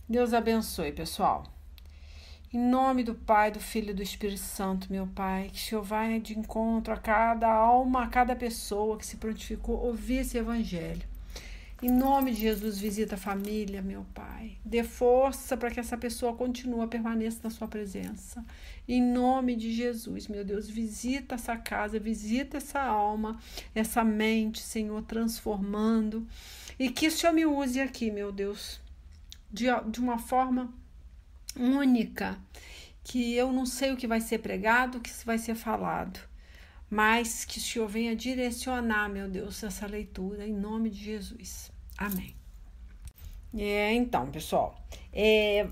Deus abençoe, pessoal. Em nome do Pai, do Filho e do Espírito Santo, meu Pai, que o Senhor vai de encontro a cada alma, a cada pessoa que se prontificou a ouvir esse evangelho. Em nome de Jesus, visita a família, meu Pai. Dê força para que essa pessoa continue, permaneça na sua presença. Em nome de Jesus, meu Deus, visita essa casa, visita essa alma, essa mente, Senhor, transformando. E que o Senhor me use aqui, meu Deus, de uma forma única, que eu não sei o que vai ser pregado, o que vai ser falado, mas que o Senhor venha direcionar, meu Deus, essa leitura, em nome de Jesus. Amém. Então, pessoal,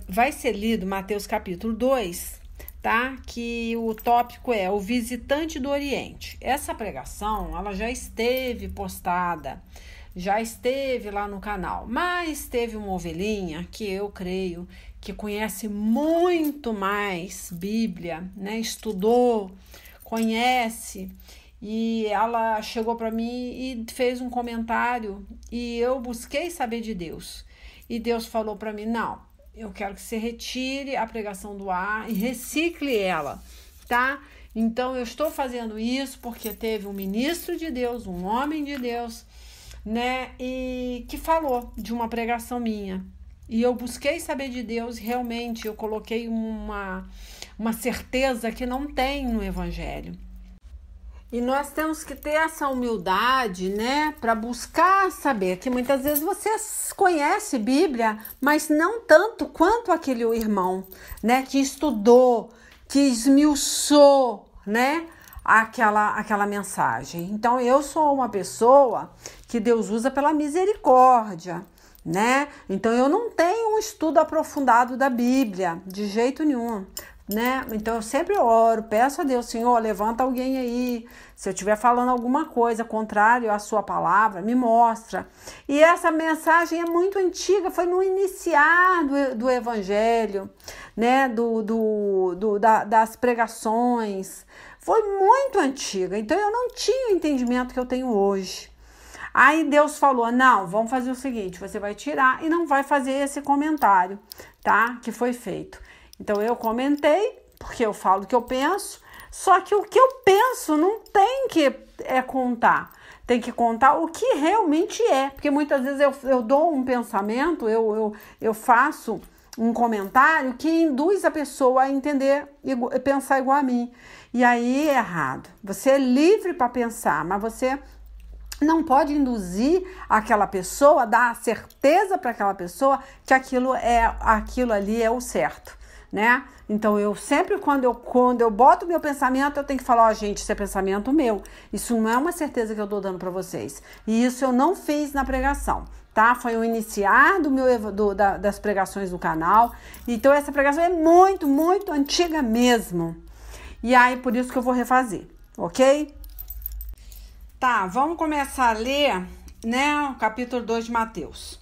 vai ser lido Mateus capítulo 2, tá? Que o tópico é o visitante do Oriente. Essa pregação, ela já esteve postada, já esteve lá no canal, mas teve uma ovelhinha que eu creio que conhece muito mais Bíblia, né? Estudou, conhece, e ela chegou para mim e fez um comentário e eu busquei saber de Deus. E Deus falou para mim, não, eu quero que você retire a pregação do ar e recicle ela, tá? Então eu estou fazendo isso porque teve um ministro de Deus, um homem de Deus, né? E que falou de uma pregação minha. E eu busquei saber de Deus e realmente eu coloquei uma certeza que não tem no Evangelho. E nós temos que ter essa humildade, né, para buscar saber, que muitas vezes você conhece Bíblia, mas não tanto quanto aquele irmão, né, que estudou, que esmiuçou, né, aquela mensagem. Então, eu sou uma pessoa que Deus usa pela misericórdia, né? Então, eu não tenho um estudo aprofundado da Bíblia, de jeito nenhum, né? Então, eu sempre oro, peço a Deus, Senhor, levanta alguém aí, se eu estiver falando alguma coisa contrária à sua palavra, me mostra. E essa mensagem é muito antiga, foi no iniciar do Evangelho, né? Das pregações, foi muito antiga, então eu não tinha o entendimento que eu tenho hoje. Aí Deus falou, não, vamos fazer o seguinte, você vai tirar e não vai fazer esse comentário, tá? Que foi feito. Então eu comentei, porque eu falo o que eu penso, só que o que eu penso não tem que contar. Tem que contar o que realmente é, porque muitas vezes eu dou um pensamento, eu faço um comentário que induz a pessoa a entender e pensar igual a mim. E aí é errado. Você é livre para pensar, mas você não pode induzir aquela pessoa, dar certeza para aquela pessoa que aquilo ali é o certo, né? Então, eu sempre, quando eu boto meu pensamento, eu tenho que falar, gente, isso é pensamento meu. Isso não é uma certeza que eu tô dando para vocês. E isso eu não fiz na pregação, tá? Foi o iniciar das pregações do canal. Então, essa pregação é muito, muito antiga mesmo. E aí, por isso que eu vou refazer, ok? Tá, vamos começar a ler, né, o capítulo 2 de Mateus.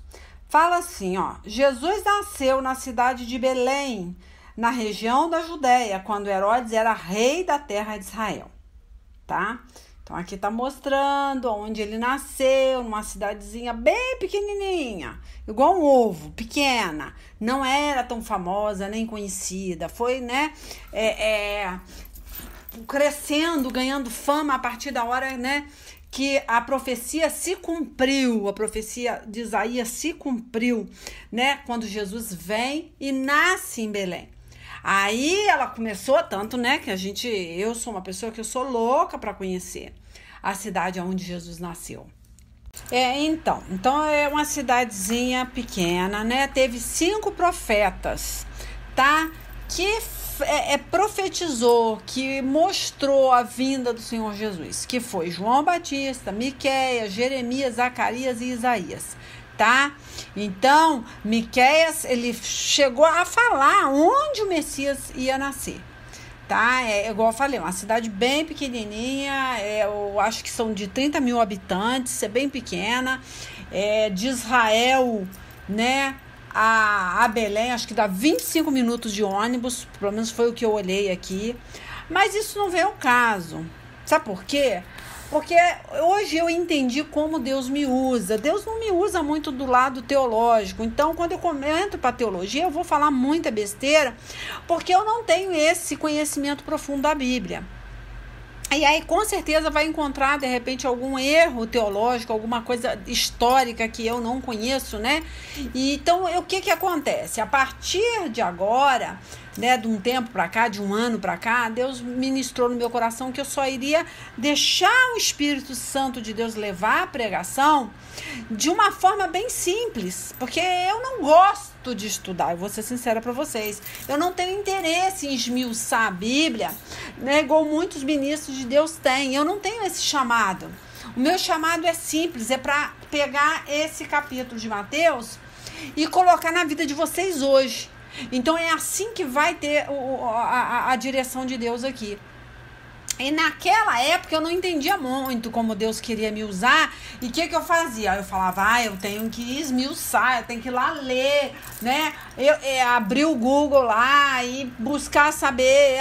Fala assim, ó, Jesus nasceu na cidade de Belém, na região da Judéia, quando Herodes era rei da terra de Israel, tá? Então, aqui tá mostrando onde ele nasceu, numa cidadezinha bem pequenininha, igual um ovo, pequena. Não era tão famosa, nem conhecida. Foi, né, crescendo, ganhando fama a partir da hora, né, que a profecia se cumpriu, a profecia de Isaías se cumpriu, né, quando Jesus vem e nasce em Belém. Aí ela começou tanto, né, que eu sou uma pessoa que eu sou louca para conhecer a cidade onde Jesus nasceu. Então é uma cidadezinha pequena, né, teve 5 profetas, tá, que profetizou, que mostrou a vinda do Senhor Jesus, que foi João Batista, Miqueias, Jeremias, Zacarias e Isaías, tá? Então, Miqueias, ele chegou a falar onde o Messias ia nascer, tá? Igual eu falei, uma cidade bem pequenininha, eu acho que são de 30 mil habitantes, é bem pequena, de Israel, né? A Belém, acho que dá 25 minutos de ônibus, pelo menos foi o que eu olhei aqui, mas isso não vem ao caso. Sabe por quê? Porque hoje eu entendi como Deus me usa. Deus não me usa muito do lado teológico. Então, quando eu entro para teologia, eu vou falar muita besteira, porque eu não tenho esse conhecimento profundo da Bíblia. E aí, com certeza, vai encontrar, de repente, algum erro teológico, alguma coisa histórica que eu não conheço, né? E, então, o que acontece? A partir de agora, né, de um tempo para cá, de um ano para cá, Deus ministrou no meu coração que eu só iria deixar o Espírito Santo de Deus levar a pregação de uma forma bem simples, porque eu não gosto de estudar, eu vou ser sincera para vocês, eu não tenho interesse em esmiuçar a Bíblia, né, igual muitos ministros de Deus têm. Eu não tenho esse chamado. O meu chamado é simples, é para pegar esse capítulo de Mateus e colocar na vida de vocês hoje. Então é assim que vai ter a direção de Deus aqui. E naquela época eu não entendia muito como Deus queria me usar. E o que eu fazia? Eu falava, eu tenho que esmiuçar, eu tenho que ir lá ler, né? Eu abrir o Google lá e buscar saber.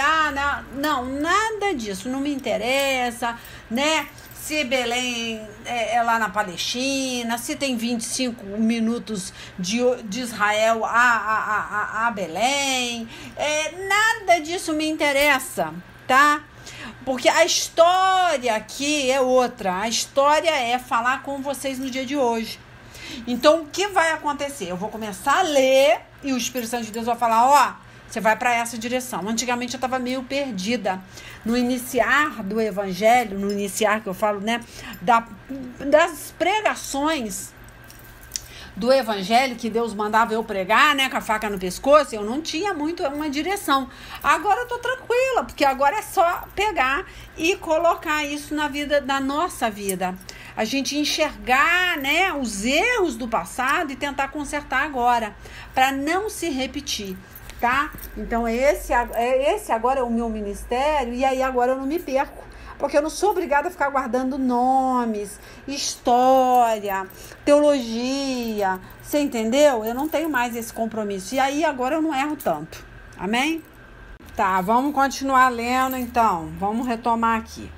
Não, nada disso, não me interessa, né? Se Belém é lá na Palestina, se tem 25 minutos de Israel a Belém. Nada disso me interessa, tá? Porque a história aqui é outra. A história é falar com vocês no dia de hoje. Então, o que vai acontecer? Eu vou começar a ler e o Espírito Santo de Deus vai falar, você vai para essa direção. Antigamente eu estava meio perdida. No iniciar do evangelho, no iniciar que eu falo, né, das pregações do evangelho que Deus mandava eu pregar, né, com a faca no pescoço, eu não tinha muito uma direção. Agora eu tô tranquila, porque agora é só pegar e colocar isso na nossa vida. A gente enxergar, né, os erros do passado e tentar consertar agora, para não se repetir, tá? Então esse agora é o meu ministério, e aí agora eu não me perco. Porque eu não sou obrigada a ficar guardando nomes, história, teologia. Você entendeu? Eu não tenho mais esse compromisso. E aí agora eu não erro tanto. Amém? Tá, vamos continuar lendo então. Vamos retomar aqui.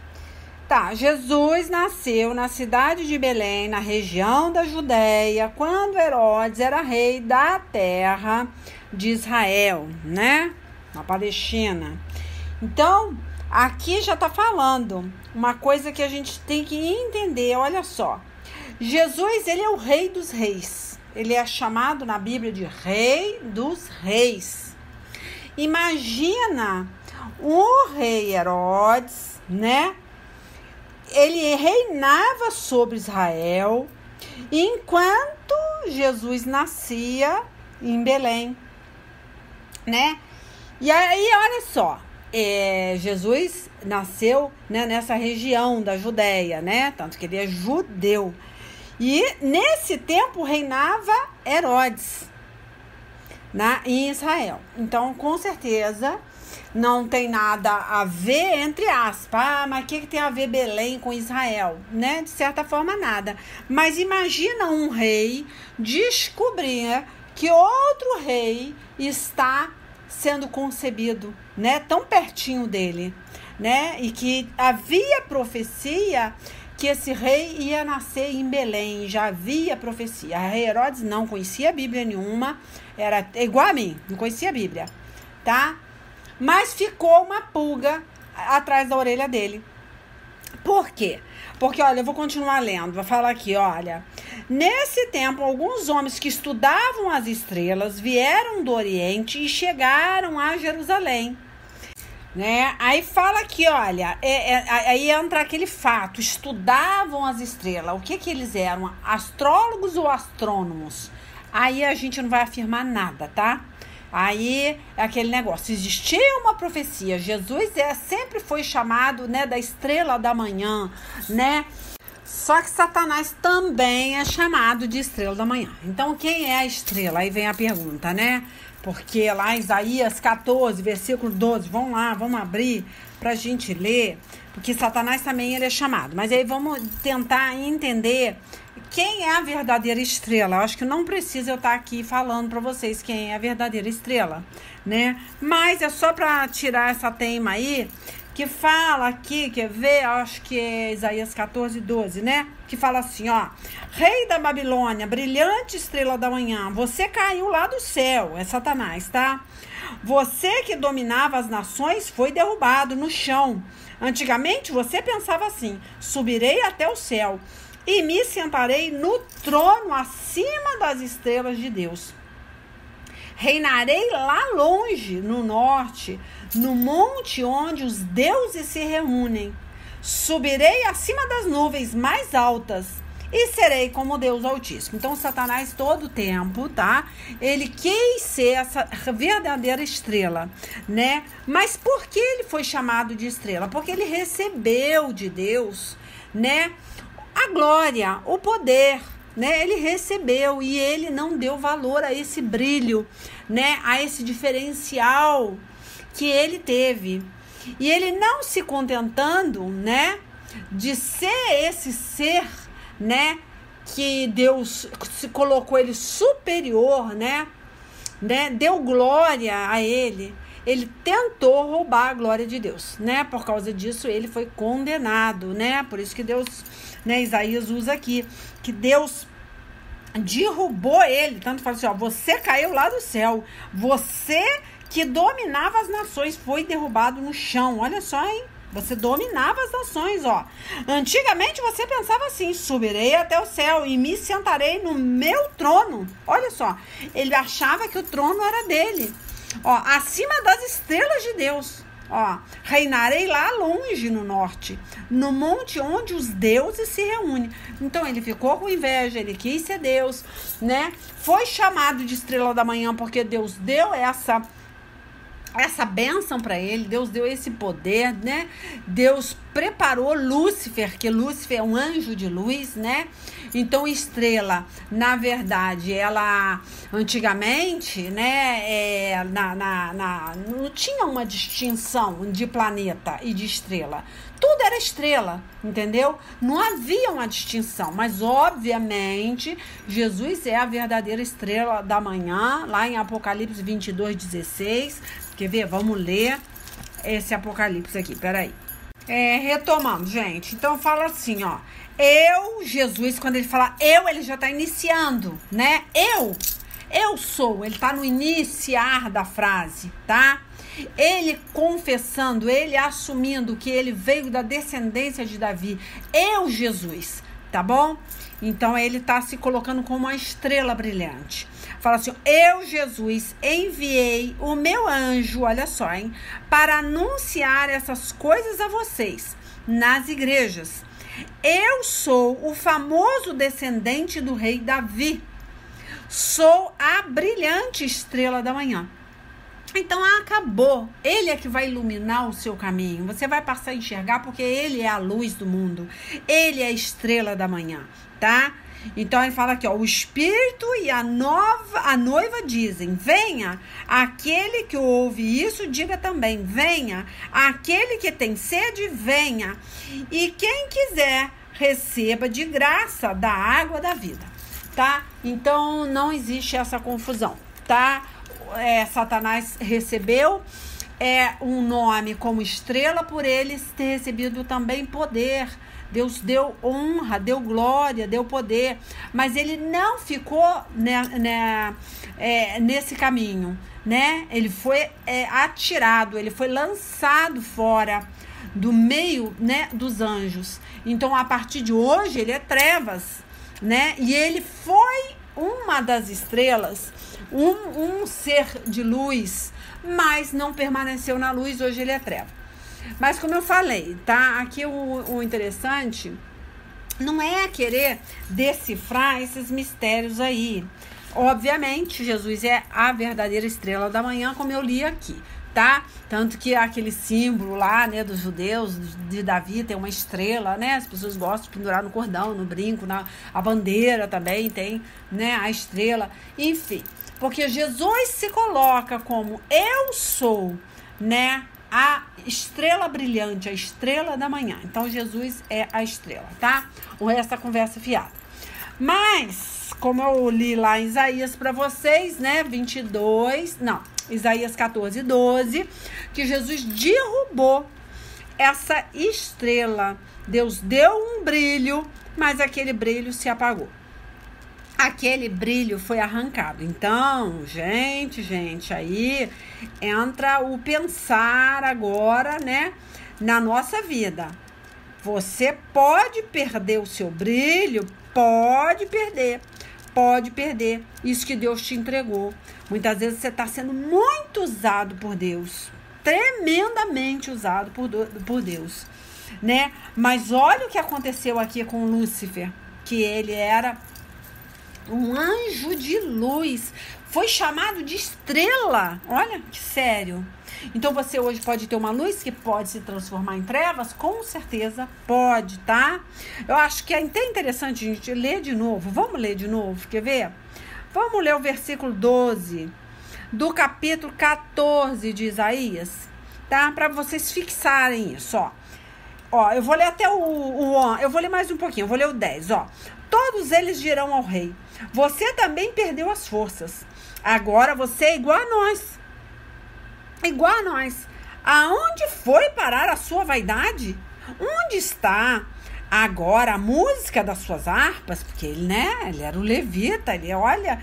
Tá, Jesus nasceu na cidade de Belém, na região da Judéia, quando Herodes era rei da terra de Israel, né? Na Palestina. Então, aqui já está falando uma coisa que a gente tem que entender. Olha só, Jesus, ele é o rei dos reis. Ele é chamado na Bíblia de rei dos reis. Imagina o rei Herodes, né? Ele reinava sobre Israel enquanto Jesus nascia em Belém, né? E aí, olha só. Jesus nasceu, né, nessa região da Judéia, né? Tanto que ele é judeu. E nesse tempo reinava Herodes em Israel. Então, com certeza, não tem nada a ver, entre aspas. Mas o que tem a ver Belém com Israel? Né? De certa forma, nada. Mas imagina um rei descobrir que outro rei está sendo concebido, né, tão pertinho dele, né, e que havia profecia que esse rei ia nascer em Belém, já havia profecia. Herodes não conhecia a Bíblia nenhuma, era igual a mim, não conhecia a Bíblia, tá? Mas ficou uma pulga atrás da orelha dele. Por quê? Porque, olha, eu vou continuar lendo, vou falar aqui, olha. Nesse tempo, alguns homens que estudavam as estrelas vieram do Oriente e chegaram a Jerusalém, né? Aí fala aqui, olha, aí entra aquele fato, estudavam as estrelas. O que eles eram? Astrólogos ou astrônomos? Aí a gente não vai afirmar nada, tá? Aí é aquele negócio, existia uma profecia, Jesus sempre foi chamado, né, da estrela da manhã, né? Só que Satanás também é chamado de estrela da manhã. Então, quem é a estrela? Aí vem a pergunta, né? Porque lá em Isaías 14, versículo 12, vamos lá, vamos abrir pra gente ler, porque Satanás também ele é chamado. Mas aí vamos tentar entender quem é a verdadeira estrela. Eu acho que não precisa eu estar aqui falando para vocês quem é a verdadeira estrela, né? Mas é só para tirar essa teima aí, que fala aqui, quer ver? Acho que é Isaías 14, 12, né? Que fala assim, ó. Rei da Babilônia, brilhante estrela da manhã, você caiu lá do céu. É Satanás, tá? Você que dominava as nações foi derrubado no chão. Antigamente você pensava assim, subirei até o céu e me sentarei no trono acima das estrelas de Deus. Reinarei lá longe, no norte, no monte onde os deuses se reúnem. Subirei acima das nuvens mais altas e serei como Deus Altíssimo. Então, Satanás, todo o tempo, tá? Ele quis ser essa verdadeira estrela, né? Mas por que ele foi chamado de estrela? Porque ele recebeu de Deus, né? A glória, o poder, né? Ele recebeu e ele não deu valor a esse brilho, né? A esse diferencial que ele teve. E ele não se contentando, né? De ser esse ser, né? Que Deus se colocou ele superior, né? Deu glória a ele. Ele tentou roubar a glória de Deus, né? Por causa disso ele foi condenado, né? Por isso que Deus, né? Isaías usa aqui que Deus derrubou ele, tanto fala assim, ó, você caiu lá do céu, você que dominava as nações foi derrubado no chão. Olha só, hein? Você dominava as nações, ó. Antigamente você pensava assim, subirei até o céu e me sentarei no meu trono. Olha só, ele achava que o trono era dele. Ó, acima das estrelas de Deus. Ó, reinarei lá longe no norte, no monte onde os deuses se reúnem. Então ele ficou com inveja, ele quis ser Deus, né? Foi chamado de estrela da manhã porque Deus deu essa bênção para ele, Deus deu esse poder, né? Deus preparou Lúcifer, que Lúcifer é um anjo de luz, né? Então, estrela, na verdade, ela antigamente, né? Não tinha uma distinção de planeta e de estrela. Tudo era estrela, entendeu? Não havia uma distinção, mas obviamente Jesus é a verdadeira estrela da manhã, lá em Apocalipse 22, 16. Quer ver? Vamos ler esse Apocalipse aqui, peraí. Retomando, gente. Então, fala assim, ó. Jesus, quando ele fala ele já tá iniciando, né? Eu sou, ele tá no iniciar da frase, tá? Ele confessando, ele assumindo que ele veio da descendência de Davi. Jesus, tá bom? Então, ele tá se colocando como uma estrela brilhante. Fala assim, Jesus, enviei o meu anjo, olha só, hein, para anunciar essas coisas a vocês nas igrejas. Eu sou o famoso descendente do rei Davi. Sou a brilhante estrela da manhã. Então, acabou. Ele é que vai iluminar o seu caminho. Você vai passar a enxergar porque ele é a luz do mundo. Ele é a estrela da manhã, tá? Então, ele fala aqui, ó, o Espírito e a noiva dizem, venha. Aquele que ouve isso, diga também, venha. Aquele que tem sede, venha. E quem quiser, receba de graça da água da vida, tá? Então, não existe essa confusão, tá? Satanás recebeu um nome como estrela por ele ter recebido também poder. Deus deu honra, deu glória, deu poder, mas ele não ficou nesse caminho, né? Ele foi atirado, ele foi lançado fora do meio, né, dos anjos. Então, a partir de hoje, ele é trevas, né? E ele foi uma das estrelas, um ser de luz, mas não permaneceu na luz, hoje ele é treva. Mas como eu falei, tá? Aqui o interessante não é querer decifrar esses mistérios aí. Obviamente, Jesus é a verdadeira estrela da manhã, como eu li aqui, tá? Tanto que aquele símbolo lá, né, dos judeus, de Davi, tem uma estrela, né? As pessoas gostam de pendurar no cordão, no brinco, a bandeira também tem, né, a estrela. Enfim, porque Jesus se coloca como eu sou, né? A estrela brilhante, a estrela da manhã. Então, Jesus é a estrela, tá? O resto da conversa fiada. Mas, como eu li lá em Isaías para vocês, né? Isaías 14, 12, que Jesus derrubou essa estrela. Deus deu um brilho, mas aquele brilho se apagou. Aquele brilho foi arrancado. Então, gente, aí entra o pensar agora, né, na nossa vida. Você pode perder o seu brilho, pode perder isso que Deus te entregou. Muitas vezes você está sendo muito usado por Deus, tremendamente usado por Deus, né? Mas olha o que aconteceu aqui com Lúcifer, que ele era um anjo de luz, foi chamado de estrela. Olha que sério. Então você hoje pode ter uma luz que pode se transformar em trevas? Com certeza pode, tá? Eu acho que é até interessante a gente ler de novo. Vamos ler de novo, quer ver? Vamos ler o versículo 12 do capítulo 14 de Isaías, tá? Para vocês fixarem isso, ó. Eu vou ler até eu vou ler mais um pouquinho, eu vou ler o 10, ó. Todos eles dirão ao rei: você também perdeu as forças. Agora você é igual a nós. Igual a nós. Aonde foi parar a sua vaidade? Onde está agora a música das suas harpas? Porque ele, né? Ele era o levita. Ele, olha,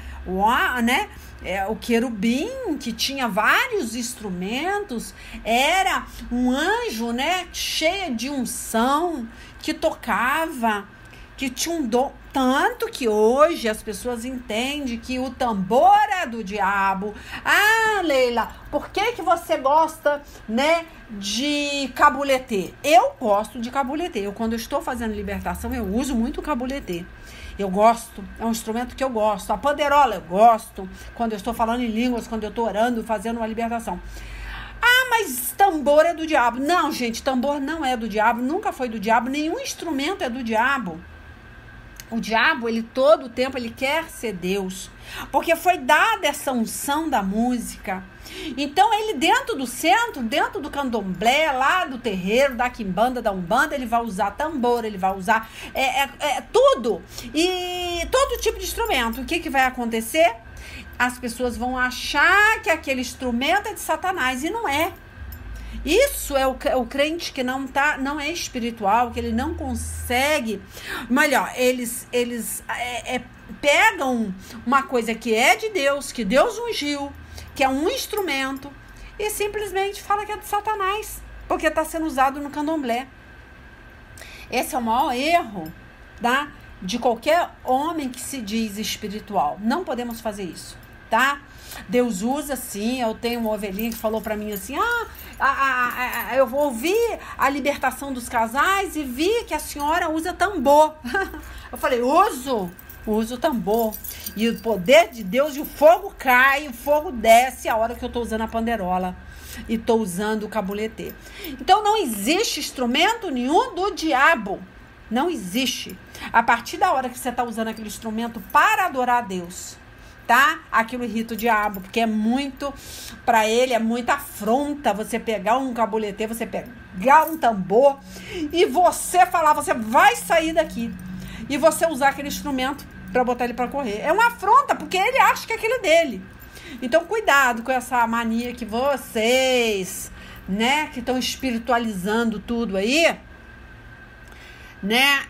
né? O querubim, que tinha vários instrumentos, era um anjo, né? Cheio de unção, que tocava, que tinha um dom. Tanto que hoje as pessoas entendem que o tambor é do diabo. Ah, Leila, por que você gosta, né, de cabuletê? Eu gosto de cabuletê. Quando eu estou fazendo libertação, eu uso muito o cabuletê. Eu gosto, é um instrumento que eu gosto. A panderola eu gosto, quando eu estou falando em línguas, quando eu estou orando, fazendo uma libertação. Ah, mas tambor é do diabo. Não, gente, tambor não é do diabo, nunca foi do diabo. Nenhum instrumento é do diabo. O diabo, ele todo o tempo, ele quer ser Deus, porque foi dada essa unção da música. Então, ele dentro do centro, dentro do candomblé, lá do terreiro, da quimbanda, da umbanda, ele vai usar tambor, ele vai usar tudo, e todo tipo de instrumento. O que vai acontecer? As pessoas vão achar que aquele instrumento é de Satanás, e não é. Isso é o crente que não é espiritual, que ele não consegue. Melhor, eles pegam uma coisa que é de Deus, que Deus ungiu, que é um instrumento, e simplesmente fala que é de Satanás, porque está sendo usado no candomblé. Esse é o maior erro, tá? De qualquer homem que se diz espiritual. Não podemos fazer isso, tá? Deus usa, sim. Eu tenho uma ovelhinha que falou pra mim assim: eu vou ouvir a libertação dos casais e vi que a senhora usa tambor. Eu falei: uso tambor. E o poder de Deus, e o fogo cai, o fogo desce a hora que eu tô usando a panderola e tô usando o cabuletê. Então não existe instrumento nenhum do diabo. Não existe. A partir da hora que você tá usando aquele instrumento para adorar a Deus, tá? Aquilo irrita o diabo, porque é muito, para ele é muita afronta você pegar um cabuletê, você pegar um tambor e você falar: você vai sair daqui, e você usar aquele instrumento para botar ele para correr. É uma afronta, porque ele acha que aquilo é dele. Então cuidado com essa mania que vocês, né, que estão espiritualizando tudo aí, né,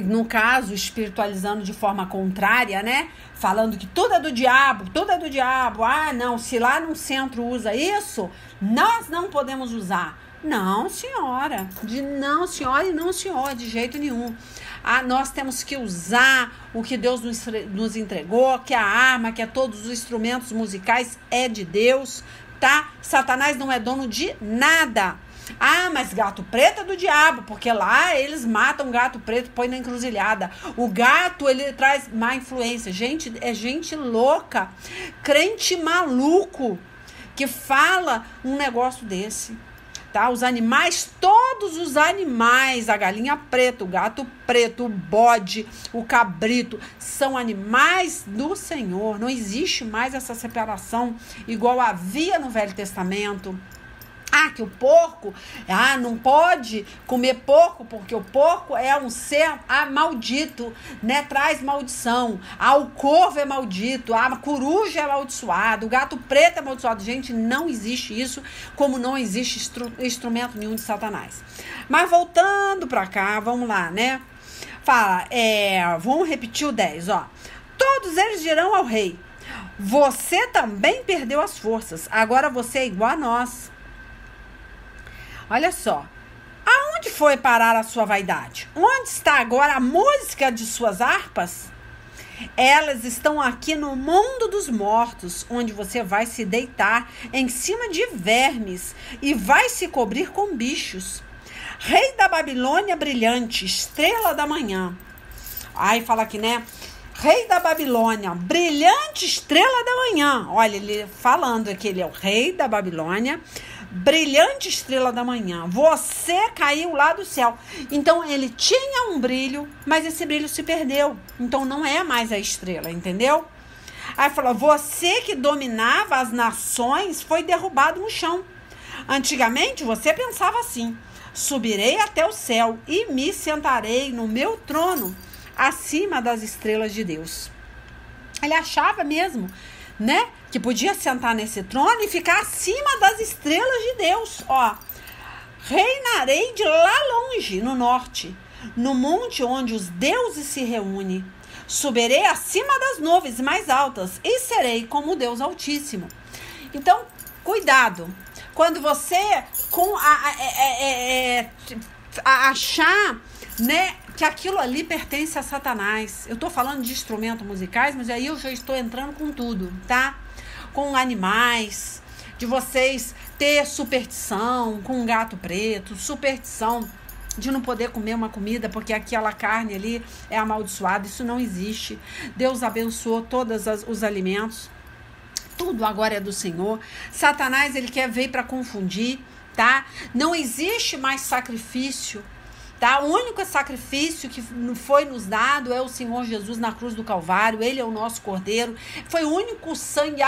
no caso, espiritualizando de forma contrária, né, falando que tudo é do diabo, ah, não, se lá no centro usa isso, nós não podemos usar. Não, senhora, não, senhora, e não, senhor, de jeito nenhum. Nós temos que usar o que Deus nos entregou, que a arma, que todos os instrumentos musicais é de Deus, tá? Satanás não é dono de nada. Ah, mas gato preto é do diabo, porque lá eles matam gato preto, põe na encruzilhada. O gato, ele traz má influência. Gente, é gente louca, crente maluco, que fala um negócio desse, tá? Os animais, todos os animais, a galinha preta, o gato preto, o bode, o cabrito, são animais do Senhor. Não existe mais essa separação igual havia no Velho Testamento. Que o porco, não pode comer porco, porque o porco é um ser maldito, né? Traz maldição. O corvo é maldito, a coruja é amaldiçoada, o gato preto é amaldiçoado. Gente, não existe isso, como não existe instrumento nenhum de Satanás. Mas voltando pra cá, vamos lá, né? Fala, vamos repetir o 10, ó. Todos eles dirão ao rei: você também perdeu as forças, agora você é igual a nós. Olha só, aonde foi parar a sua vaidade? Onde está agora a música de suas harpas? Elas estão aqui no mundo dos mortos, onde você vai se deitar em cima de vermes e vai se cobrir com bichos. Rei da Babilônia brilhante, estrela da manhã. Aí fala aqui, né? Rei da Babilônia, brilhante estrela da manhã. Olha, ele falando que ele é o rei da Babilônia, brilhante estrela da manhã. Você caiu lá do céu. Então, ele tinha um brilho, mas esse brilho se perdeu. Então, não é mais a estrela, entendeu? Aí fala, você que dominava as nações foi derrubado no chão. Antigamente, você pensava assim: subirei até o céu e me sentarei no meu trono, acima das estrelas de Deus. Ele achava mesmo, né, que podia sentar nesse trono e ficar acima das estrelas de Deus. Ó, reinarei de lá longe, no norte, no monte onde os deuses se reúnem. Subirei acima das nuvens mais altas e serei como o Deus Altíssimo. Então, cuidado. Quando você achar, né, que aquilo ali pertence a Satanás. Eu tô falando de instrumentos musicais, mas aí eu já estou entrando com tudo, tá? Com animais, de vocês ter superstição com um gato preto, superstição de não poder comer uma comida porque aquela carne ali é amaldiçoada. Isso não existe. Deus abençoou todos os alimentos. Tudo agora é do Senhor. Satanás, ele veio para confundir, tá? Não existe mais sacrifício, tá? O único sacrifício que foi nos dado é o Senhor Jesus na cruz do Calvário. Ele é o nosso Cordeiro. Foi o único sangue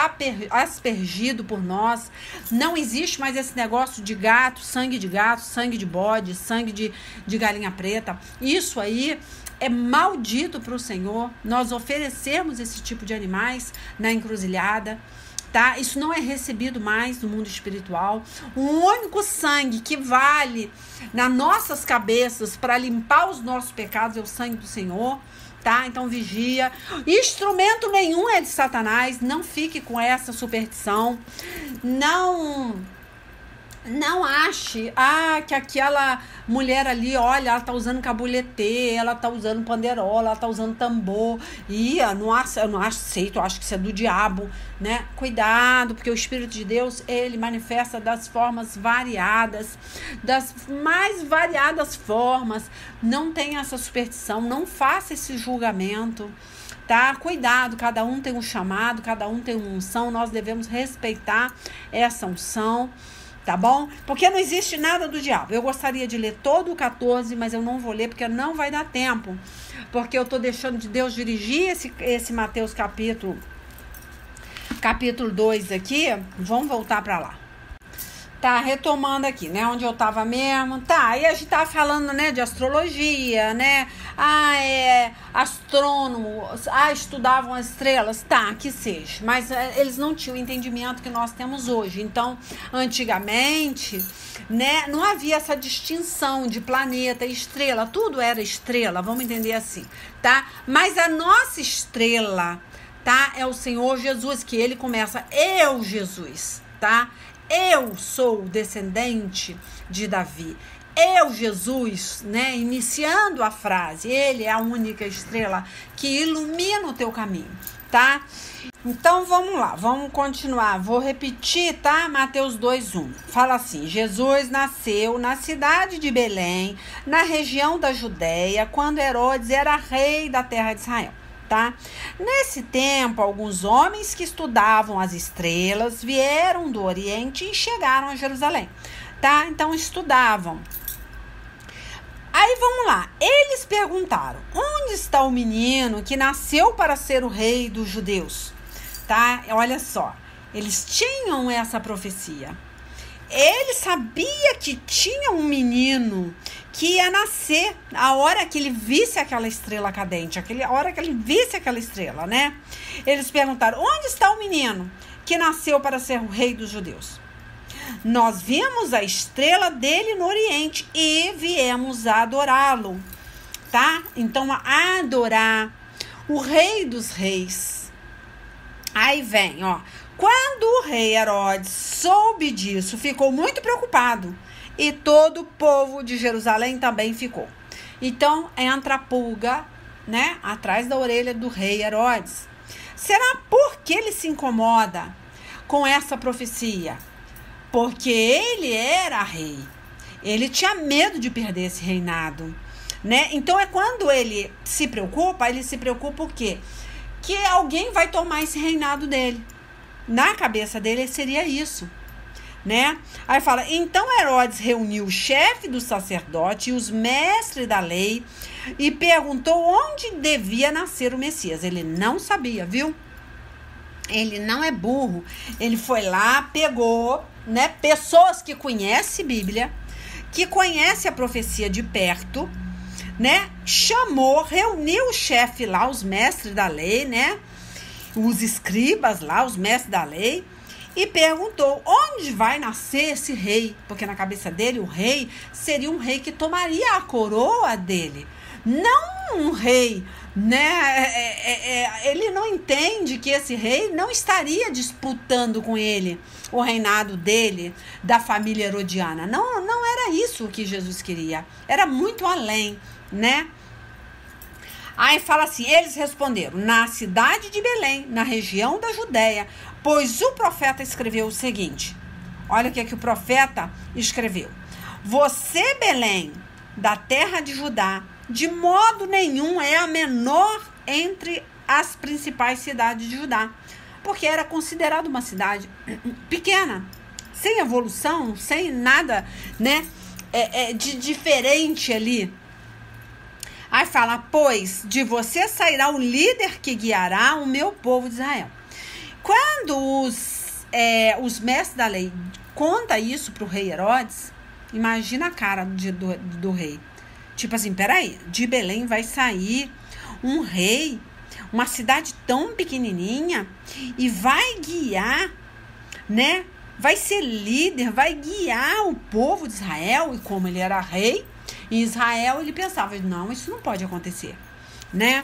aspergido por nós. Não existe mais esse negócio de gato, sangue de bode, sangue de galinha preta. Isso aí é maldito para o Senhor, nós oferecermos esse tipo de animais na encruzilhada, tá? Isso não é recebido mais no mundo espiritual. O único sangue que vale nas nossas cabeças para limpar os nossos pecados é o sangue do Senhor, tá? Então vigia. Instrumento nenhum é de Satanás, não fique com essa superstição. Não ache que aquela mulher ali, olha, ela tá usando cabulete, ela tá usando panderola, ela tá usando tambor. Eu não aceito, eu acho que isso é do diabo, né? Cuidado, porque o Espírito de Deus, ele manifesta das formas variadas, das mais variadas formas. Não tenha essa superstição, não faça esse julgamento, tá? Cuidado, cada um tem um chamado, cada um tem uma unção, nós devemos respeitar essa unção. Tá bom? Porque não existe nada do diabo. Eu gostaria de ler todo o 14, mas eu não vou ler porque não vai dar tempo. Porque eu tô deixando de Deus dirigir esse Mateus capítulo 2 aqui. Vamos voltar para lá. Tá, retomando aqui, né, onde eu tava mesmo. Tá, aí a gente tava falando, né, de astrologia, né, astrônomos, estudavam as estrelas, tá, que seja, mas eles não tinham o entendimento que nós temos hoje. Então, antigamente, né, não havia essa distinção de planeta e estrela, tudo era estrela, vamos entender assim, tá, mas a nossa estrela, tá, é o Senhor Jesus, que ele começa, eu, Jesus, tá. Eu sou o descendente de Davi. Eu, Jesus, né? Iniciando a frase. Ele é a única estrela que ilumina o teu caminho, tá? Então, vamos lá. Vamos continuar. Vou repetir, tá? Mateus 2:1. Fala assim. Jesus nasceu na cidade de Belém, na região da Judéia, quando Herodes era rei da terra de Israel. Tá? Nesse tempo, alguns homens que estudavam as estrelas vieram do Oriente e chegaram a Jerusalém, tá? Então, estudavam. Aí, vamos lá. Eles perguntaram, onde está o menino que nasceu para ser o rei dos judeus? Tá? Olha só, eles tinham essa profecia. ele sabia que tinha um menino que ia nascer a hora que ele visse aquela estrela cadente, a hora que ele visse aquela estrela, né? Eles perguntaram: onde está o menino que nasceu para ser o rei dos judeus? Nós vimos a estrela dele no Oriente e viemos adorá-lo, tá? Então, adorar o rei dos reis. Aí vem, ó. Quando o rei Herodes soube disso, ficou muito preocupado. E todo o povo de Jerusalém também ficou. Então, entra a pulga, né? Atrás da orelha do rei Herodes. Será por que ele se incomoda com essa profecia? Porque ele era rei. Ele tinha medo de perder esse reinado, né? Então, é quando ele se preocupa o quê? Que alguém vai tomar esse reinado dele. Na cabeça dele seria isso, né? Aí fala: então Herodes reuniu o chefe do sacerdote e os mestres da lei e perguntou onde devia nascer o Messias. Ele não sabia, viu? Ele não é burro. Ele foi lá, pegou, né, pessoas que conhecem Bíblia, que conhecem a profecia de perto, né? Chamou, reuniu o chefe lá, os mestres da lei, né? Os escribas lá, os mestres da lei, e perguntou onde vai nascer esse rei, porque na cabeça dele o rei seria um rei que tomaria a coroa dele, não um rei, né? Ele não entende que esse rei não estaria disputando com ele o reinado dele, da família herodiana. Não era isso que Jesus queria, era muito além, né? Aí fala assim: eles responderam: na cidade de Belém, na região da Judéia, pois o profeta escreveu o seguinte. Olha o que o profeta escreveu: você, Belém, da terra de Judá, de modo nenhum é a menor entre as principais cidades de Judá, porque era considerada uma cidade pequena, sem evolução, sem nada, né, de diferente ali. Aí fala: pois de você sairá o líder que guiará o meu povo de Israel. Quando os mestres da lei contam isso para o rei Herodes, imagina a cara do rei. Tipo assim, peraí, de Belém vai sair um rei, uma cidade tão pequenininha, e vai guiar, né? Vai ser líder, vai guiar o povo de Israel. E como ele era rei em Israel, ele pensava: não, isso não pode acontecer, né?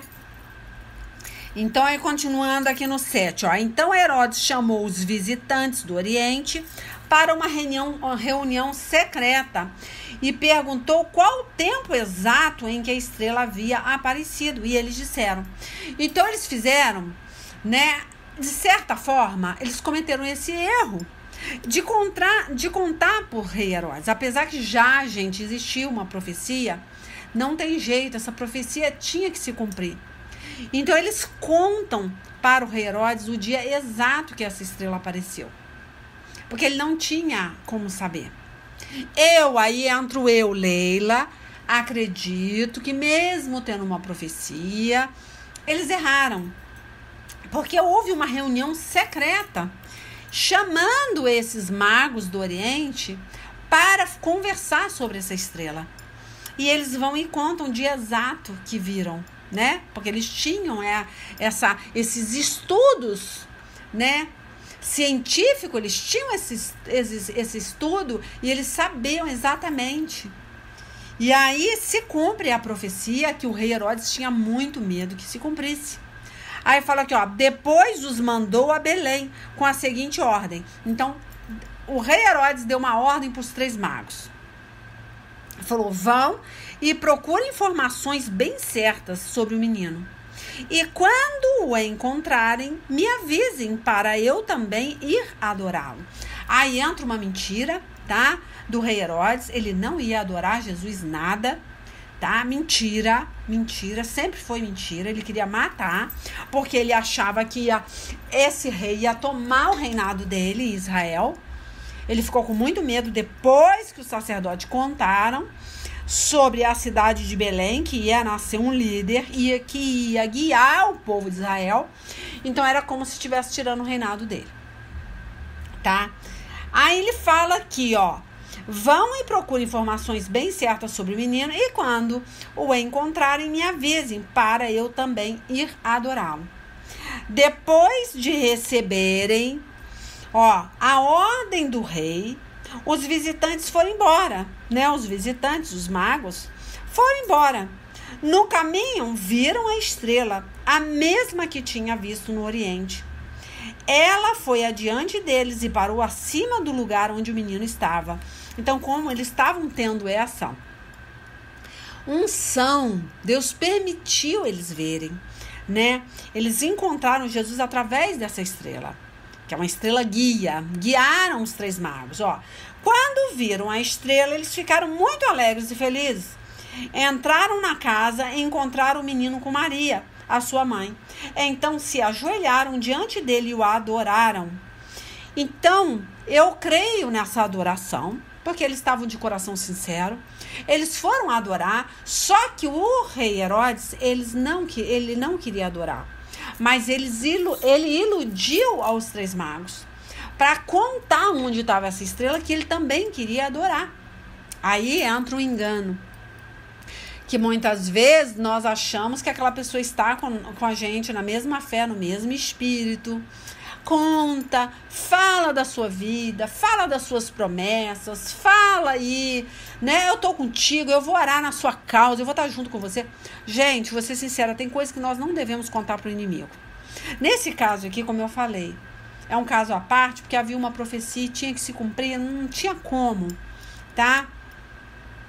Então, aí continuando aqui no 7, ó. Então Herodes chamou os visitantes do Oriente para uma reunião secreta e perguntou qual o tempo exato em que a estrela havia aparecido. E eles disseram. Então, eles fizeram, né? De certa forma, eles cometeram esse erro de contar por rei Herodes. Apesar que já, gente, existiu uma profecia, não tem jeito, essa profecia tinha que se cumprir. Então, eles contam para o rei Herodes o dia exato que essa estrela apareceu, porque ele não tinha como saber. Aí entro eu, Leila, acredito que mesmo tendo uma profecia, eles erraram, porque houve uma reunião secreta chamando esses magos do Oriente para conversar sobre essa estrela. E eles vão e contam o dia exato que viram, né? Porque eles tinham esses estudos, né? Científico, eles tinham esse estudo e eles sabiam exatamente. E aí se cumpre a profecia que o rei Herodes tinha muito medo que se cumprisse. Aí fala aqui, ó, depois os mandou a Belém com a seguinte ordem. Então, o rei Herodes deu uma ordem para os 3 magos. Falou: vão e procurem informações bem certas sobre o menino. E quando o encontrarem, me avisem para eu também ir adorá-lo. Aí entra uma mentira, tá? Do rei Herodes. Ele não ia adorar Jesus nada, tá? Mentira, sempre foi mentira. Ele queria matar, porque ele achava que esse rei ia tomar o reinado dele em Israel. Ele ficou com muito medo depois que os sacerdotes contaram sobre a cidade de Belém, que ia nascer um líder e que ia guiar o povo de Israel. Então era como se estivesse tirando o reinado dele, tá? Aí ele fala aqui, ó. Vão e procurem informações bem certas sobre o menino e quando o encontrarem, me avisem para eu também ir adorá-lo. Depois de receberem, ó, a ordem do rei, os visitantes foram embora, né? Os visitantes, os magos, foram embora. No caminho, viram a estrela, a mesma que tinha visto no Oriente. Ela foi adiante deles e parou acima do lugar onde o menino estava. Então, como eles estavam tendo essa unção, Deus permitiu eles verem, né? Eles encontraram Jesus através dessa estrela, que é uma estrela guia. Guiaram os 3 magos, ó. Quando viram a estrela, eles ficaram muito alegres e felizes. Entraram na casa e encontraram o menino com Maria, a sua mãe. Então se ajoelharam diante dele e o adoraram. Então, eu creio nessa adoração, porque eles estavam de coração sincero. Eles foram adorar, só que o rei Herodes, ele não queria adorar. Mas ele iludiu aos 3 magos para contar onde estava essa estrela, que ele também queria adorar. Aí entra o engano. Que muitas vezes nós achamos que aquela pessoa está com a gente na mesma fé, no mesmo espírito. Conta, fala da sua vida, fala das suas promessas, fala aí, né? Eu tô contigo, eu vou orar na sua causa, eu vou estar junto com você. Gente, vou ser sincera, tem coisas que nós não devemos contar pro inimigo. Nesse caso aqui, como eu falei, é um caso à parte, porque havia uma profecia e tinha que se cumprir, não tinha como, tá?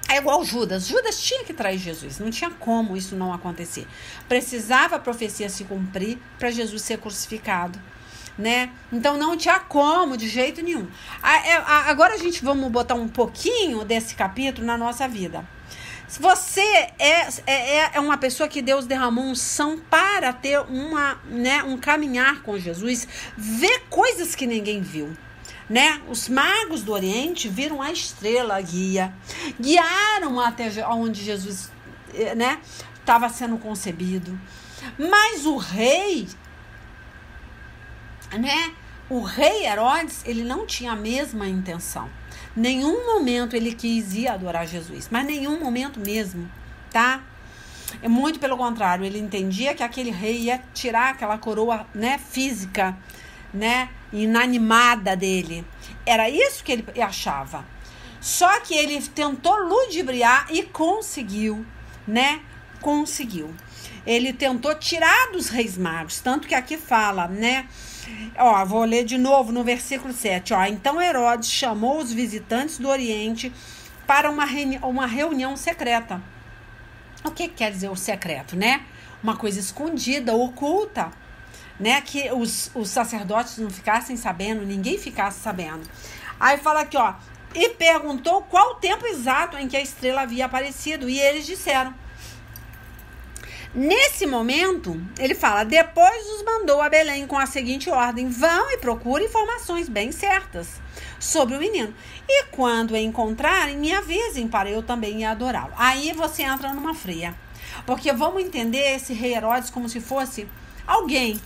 É igual Judas. Judas tinha que trair Jesus. Não tinha como isso não acontecer. Precisava a profecia se cumprir para Jesus ser crucificado, né? Então não tinha como, de jeito nenhum. Agora vamos botar um pouquinho desse capítulo na nossa vida. Se você é uma pessoa que Deus derramou unção para ter um caminhar com Jesus, ver coisas que ninguém viu. Né? Os magos do Oriente viram a estrela guia, guiaram até onde Jesus, né, estava sendo concebido. Mas o rei, né, o rei Herodes, ele não tinha a mesma intenção. Nenhum momento ele quis ir adorar Jesus, mas nenhum momento mesmo, tá? É muito pelo contrário, ele entendia que aquele rei ia tirar aquela coroa, né, física, né, inanimada dele. Era isso que ele achava. Só que ele tentou ludibriar e conseguiu, né? Conseguiu. Ele tentou tirar dos reis magos, tanto que aqui fala, né? Ó, vou ler de novo no versículo 7, ó. Então Herodes chamou os visitantes do Oriente para uma reunião secreta. O que quer dizer o secreto, né? Uma coisa escondida, oculta, né, que os sacerdotes não ficassem sabendo, ninguém ficasse sabendo. Aí fala aqui, ó, e perguntou qual o tempo exato em que a estrela havia aparecido, e eles disseram. Nesse momento, ele fala, depois os mandou a Belém com a seguinte ordem, vão e procurem informações bem certas sobre o menino, e quando encontrarem, me avisem para eu também ir adorá-lo. Aí você entra numa fria, porque vamos entender esse rei Herodes como se fosse alguém,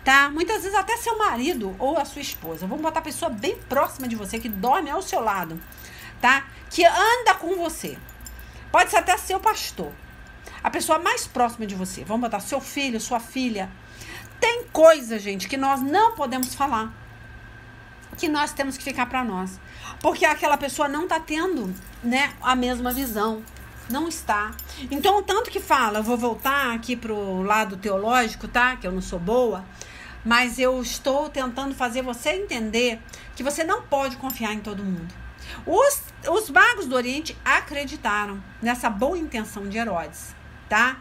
tá? Muitas vezes até seu marido ou a sua esposa. Vamos botar a pessoa bem próxima de você, que dorme ao seu lado, tá? Que anda com você. Pode ser até seu pastor. A pessoa mais próxima de você. Vamos botar seu filho, sua filha. Tem coisa, gente, que nós não podemos falar. Que nós temos que ficar para nós. Porque aquela pessoa não tá tendo, né, a mesma visão. Não está. Então, tanto que fala, eu vou voltar aqui pro lado teológico, tá? Que eu não sou boa. Mas eu estou tentando fazer você entender que você não pode confiar em todo mundo. Os magos do Oriente acreditaram nessa boa intenção de Herodes, tá?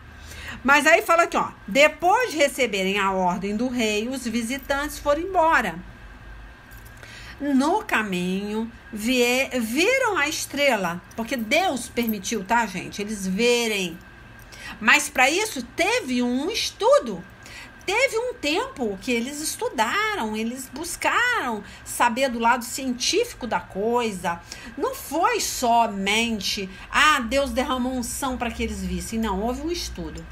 Mas aí fala aqui, ó. Depois de receberem a ordem do rei, os visitantes foram embora. No caminho, viram a estrela, porque Deus permitiu, tá, gente? Eles verem. Mas para isso teve um estudo. Teve um tempo que eles estudaram, eles buscaram saber do lado científico da coisa. Não foi somente, Deus derramou unção para que eles vissem. Não, houve um estudo.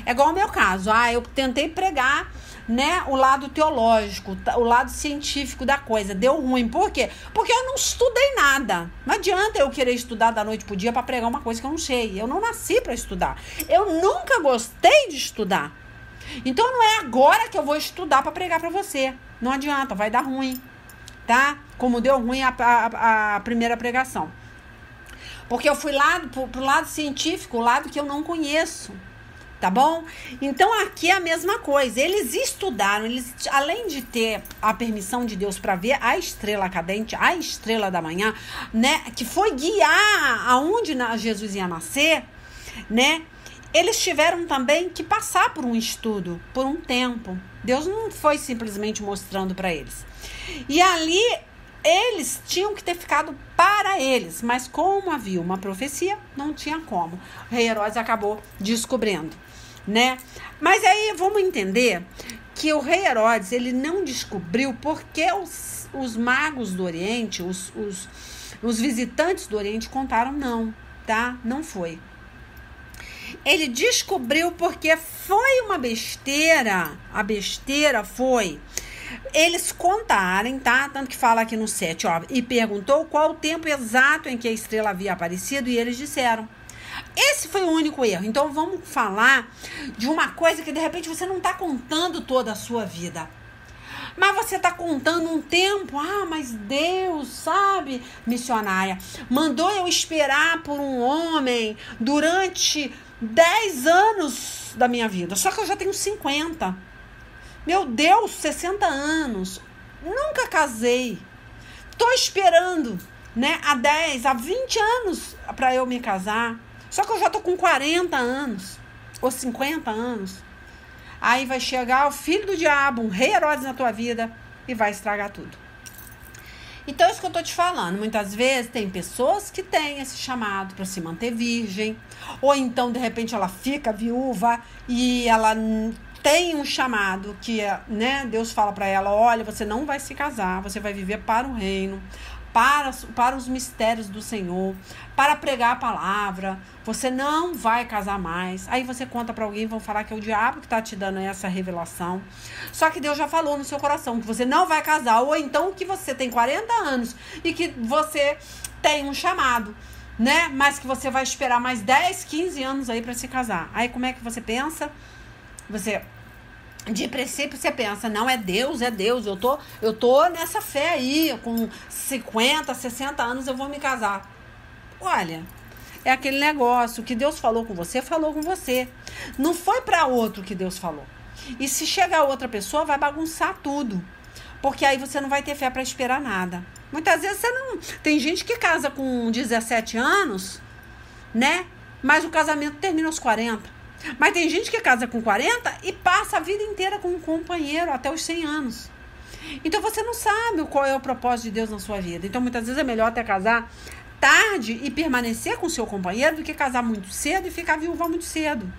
É igual o meu caso. Eu tentei pregar né, o lado teológico, o lado científico da coisa. Deu ruim. Por quê? Porque eu não estudei nada. Não adianta eu querer estudar da noite pro dia para pregar uma coisa que eu não sei. Eu não nasci para estudar. Eu nunca gostei de estudar. Então não é agora que eu vou estudar para pregar para você. Não adianta, vai dar ruim, tá? Como deu ruim a primeira pregação. Porque eu fui lá pro lado científico, o lado que eu não conheço. Tá bom? Então aqui é a mesma coisa. Eles estudaram, eles, além de ter a permissão de Deus para ver a estrela cadente, a estrela da manhã, né? Que foi guiar aonde Jesus ia nascer, né? Eles tiveram também que passar por um estudo, por um tempo. Deus não foi simplesmente mostrando para eles. E ali eles tinham que ter ficado para eles, mas como havia uma profecia, não tinha como. O rei Herodes acabou descobrindo, né? Mas aí vamos entender que o rei Herodes, ele não descobriu porque os magos do Oriente, os visitantes do Oriente contaram não, tá? Não foi. Ele descobriu porque foi uma besteira. A besteira foi eles contarem, tá? Tanto que fala aqui no 7, ó. E perguntou qual o tempo exato em que a estrela havia aparecido e eles disseram. Esse foi o único erro. Então vamos falar de uma coisa que de repente você não está contando toda a sua vida. Mas você está contando um tempo. Ah, mas Deus, sabe, missionária, mandou eu esperar por um homem durante 10 anos da minha vida. Só que eu já tenho 50. Meu Deus, 60 anos. Nunca casei. Tô esperando, né, há 10, há 20 anos para eu me casar. Só que eu já tô com 40 anos. Ou 50 anos. Aí vai chegar o filho do diabo, um rei Herodes na tua vida e vai estragar tudo. Então, isso que eu tô te falando. Muitas vezes tem pessoas que têm esse chamado para se manter virgem. Ou então, de repente, ela fica viúva e ela tem um chamado que, né, Deus fala para ela, olha, você não vai se casar, você vai viver para o reino, para os mistérios do Senhor, para pregar a palavra, você não vai casar mais. Aí você conta para alguém, vão falar que é o diabo que está te dando essa revelação. Só que Deus já falou no seu coração que você não vai casar, ou então que você tem 40 anos e que você tem um chamado, né? Mas que você vai esperar mais 10, 15 anos aí para se casar. Aí como é que você pensa? De princípio você pensa, não, é Deus, eu tô nessa fé aí, com 50, 60 anos eu vou me casar. Olha, é aquele negócio, que Deus falou com você. Não foi para outro que Deus falou. E se chegar outra pessoa, vai bagunçar tudo. Porque aí você não vai ter fé para esperar nada. Muitas vezes você não... Tem gente que casa com 17 anos, né? Mas o casamento termina aos 40. Mas tem gente que casa com 40 e passa a vida inteira com um companheiro até os 100 anos. Então você não sabe qual é o propósito de Deus na sua vida. Então muitas vezes é melhor até casar tarde e permanecer com o seu companheiro do que casar muito cedo e ficar viúva muito cedo,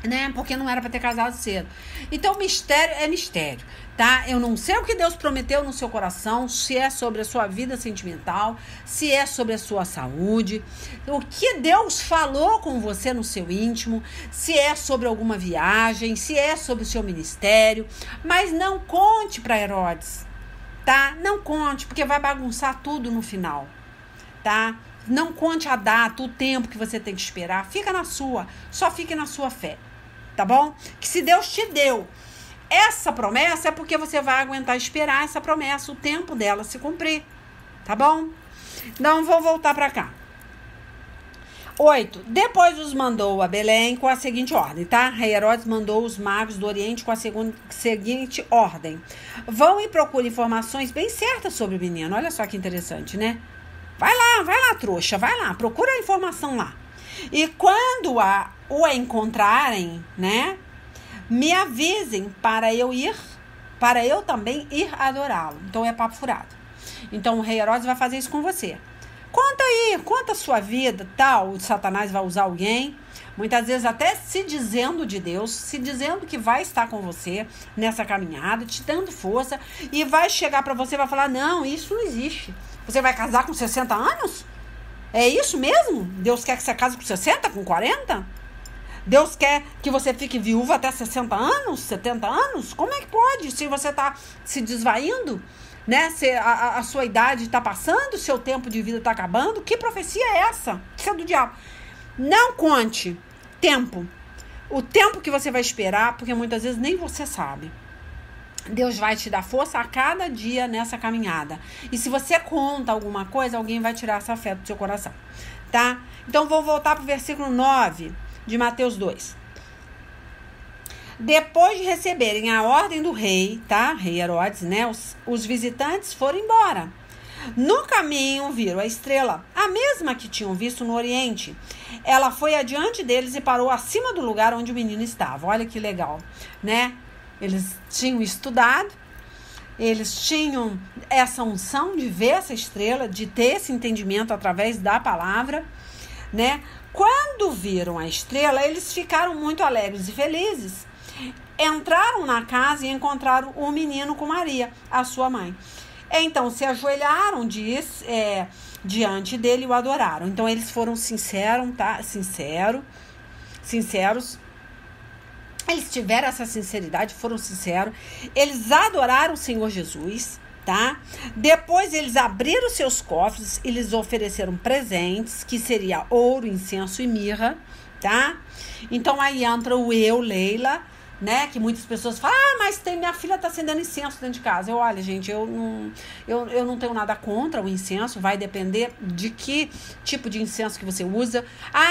né? Porque não era para ter casado cedo. Então mistério é mistério, tá? Eu não sei o que Deus prometeu no seu coração, se é sobre a sua vida sentimental, se é sobre a sua saúde, o que Deus falou com você no seu íntimo, se é sobre alguma viagem, se é sobre o seu ministério, mas não conte para Herodes, tá? Não conte, porque vai bagunçar tudo no final, tá? Não conte a data, o tempo que você tem que esperar, fica na sua, só fique na sua fé, tá bom? Que se Deus te deu essa promessa, é porque você vai aguentar esperar essa promessa, o tempo dela se cumprir, tá bom? Então, vou voltar para cá. 8. Depois os mandou a Belém com a seguinte ordem, tá? Rei Herodes mandou os magos do Oriente com a seguinte ordem. Vão e procurem informações bem certas sobre o menino. Olha só que interessante, né? Vai lá, trouxa, vai lá, procura a informação lá. E quando o encontrarem, né, me avisem para eu também ir adorá-lo. Então é papo furado. Então o rei Herodes vai fazer isso com você. Conta a sua vida, tal. O Satanás vai usar alguém, muitas vezes até se dizendo de Deus, se dizendo que vai estar com você nessa caminhada, te dando força, e vai chegar para você e vai falar, não, isso não existe. Você vai casar com 60 anos? É isso mesmo? Deus quer que você case com 60, com 40? Deus quer que você fique viúva até 60 anos, 70 anos? Como é que pode? Se você está se desvaindo, né? Se a sua idade está passando, seu tempo de vida está acabando. Que profecia é essa? Isso é do diabo. Não conte tempo. O tempo que você vai esperar, porque muitas vezes nem você sabe. Deus vai te dar força a cada dia nessa caminhada. E se você conta alguma coisa, alguém vai tirar essa fé do seu coração, tá? Então, vou voltar para o versículo 9 de Mateus 2. Depois de receberem a ordem do rei, tá? Rei Herodes, né? Os visitantes foram embora. No caminho, viram a estrela, a mesma que tinham visto no Oriente. Ela foi adiante deles e parou acima do lugar onde o menino estava. Olha que legal, né? Eles tinham estudado, eles tinham essa unção de ver essa estrela, de ter esse entendimento através da palavra, né? Quando viram a estrela, eles ficaram muito alegres e felizes. Entraram na casa e encontraram o menino com Maria, a sua mãe. Então, se ajoelharam, diante dele e o adoraram. Então, eles foram sinceros, tá? Sinceros. Eles tiveram essa sinceridade, foram sinceros. Eles adoraram o Senhor Jesus, tá? Depois, eles abriram seus cofres e lhes ofereceram presentes, que seria ouro, incenso e mirra, tá? Então, aí entra o eu, Leila, né? Que muitas pessoas falam, mas minha filha tá acendendo incenso dentro de casa. Olha, gente, eu não tenho nada contra o incenso, vai depender de que tipo de incenso que você usa.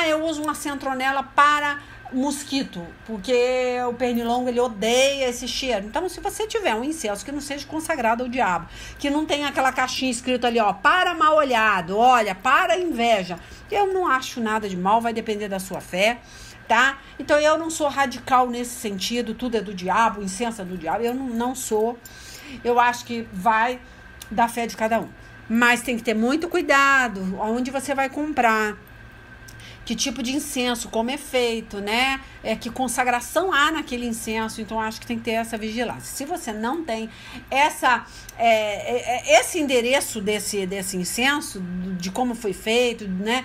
Eu uso uma centronela para mosquito, porque o pernilongo, ele odeia esse cheiro. Então, se você tiver um incenso que não seja consagrado ao diabo, que não tenha aquela caixinha escrito ali, ó, para mal olhado, olha, para inveja, eu não acho nada de mal, vai depender da sua fé, tá? Então, eu não sou radical nesse sentido, tudo é do diabo, o incenso é do diabo, eu não sou. Eu acho que vai da fé de cada um. Mas tem que ter muito cuidado onde você vai comprar, que tipo de incenso, como é feito, né? Que consagração há naquele incenso. Então, acho que tem que ter essa vigilância. Se você não tem esse endereço desse incenso, de como foi feito, né?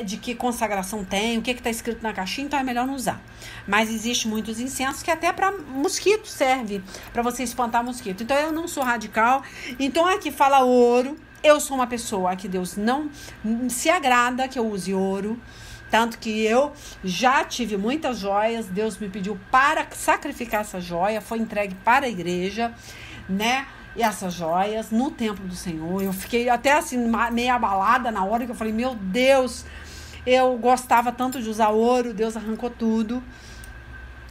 De que consagração tem, o que está escrito na caixinha, então é melhor não usar. Mas existe muitos incensos que até para mosquito serve, para você espantar mosquito. Então, eu não sou radical. Então, aqui fala ouro. Eu sou uma pessoa que Deus não se agrada que eu use ouro. Tanto que eu já tive muitas joias, Deus me pediu para sacrificar essa joia, foi entregue para a igreja, né? E essas joias no templo do Senhor. Eu fiquei até assim, meio abalada na hora que eu falei, meu Deus, eu gostava tanto de usar ouro, Deus arrancou tudo.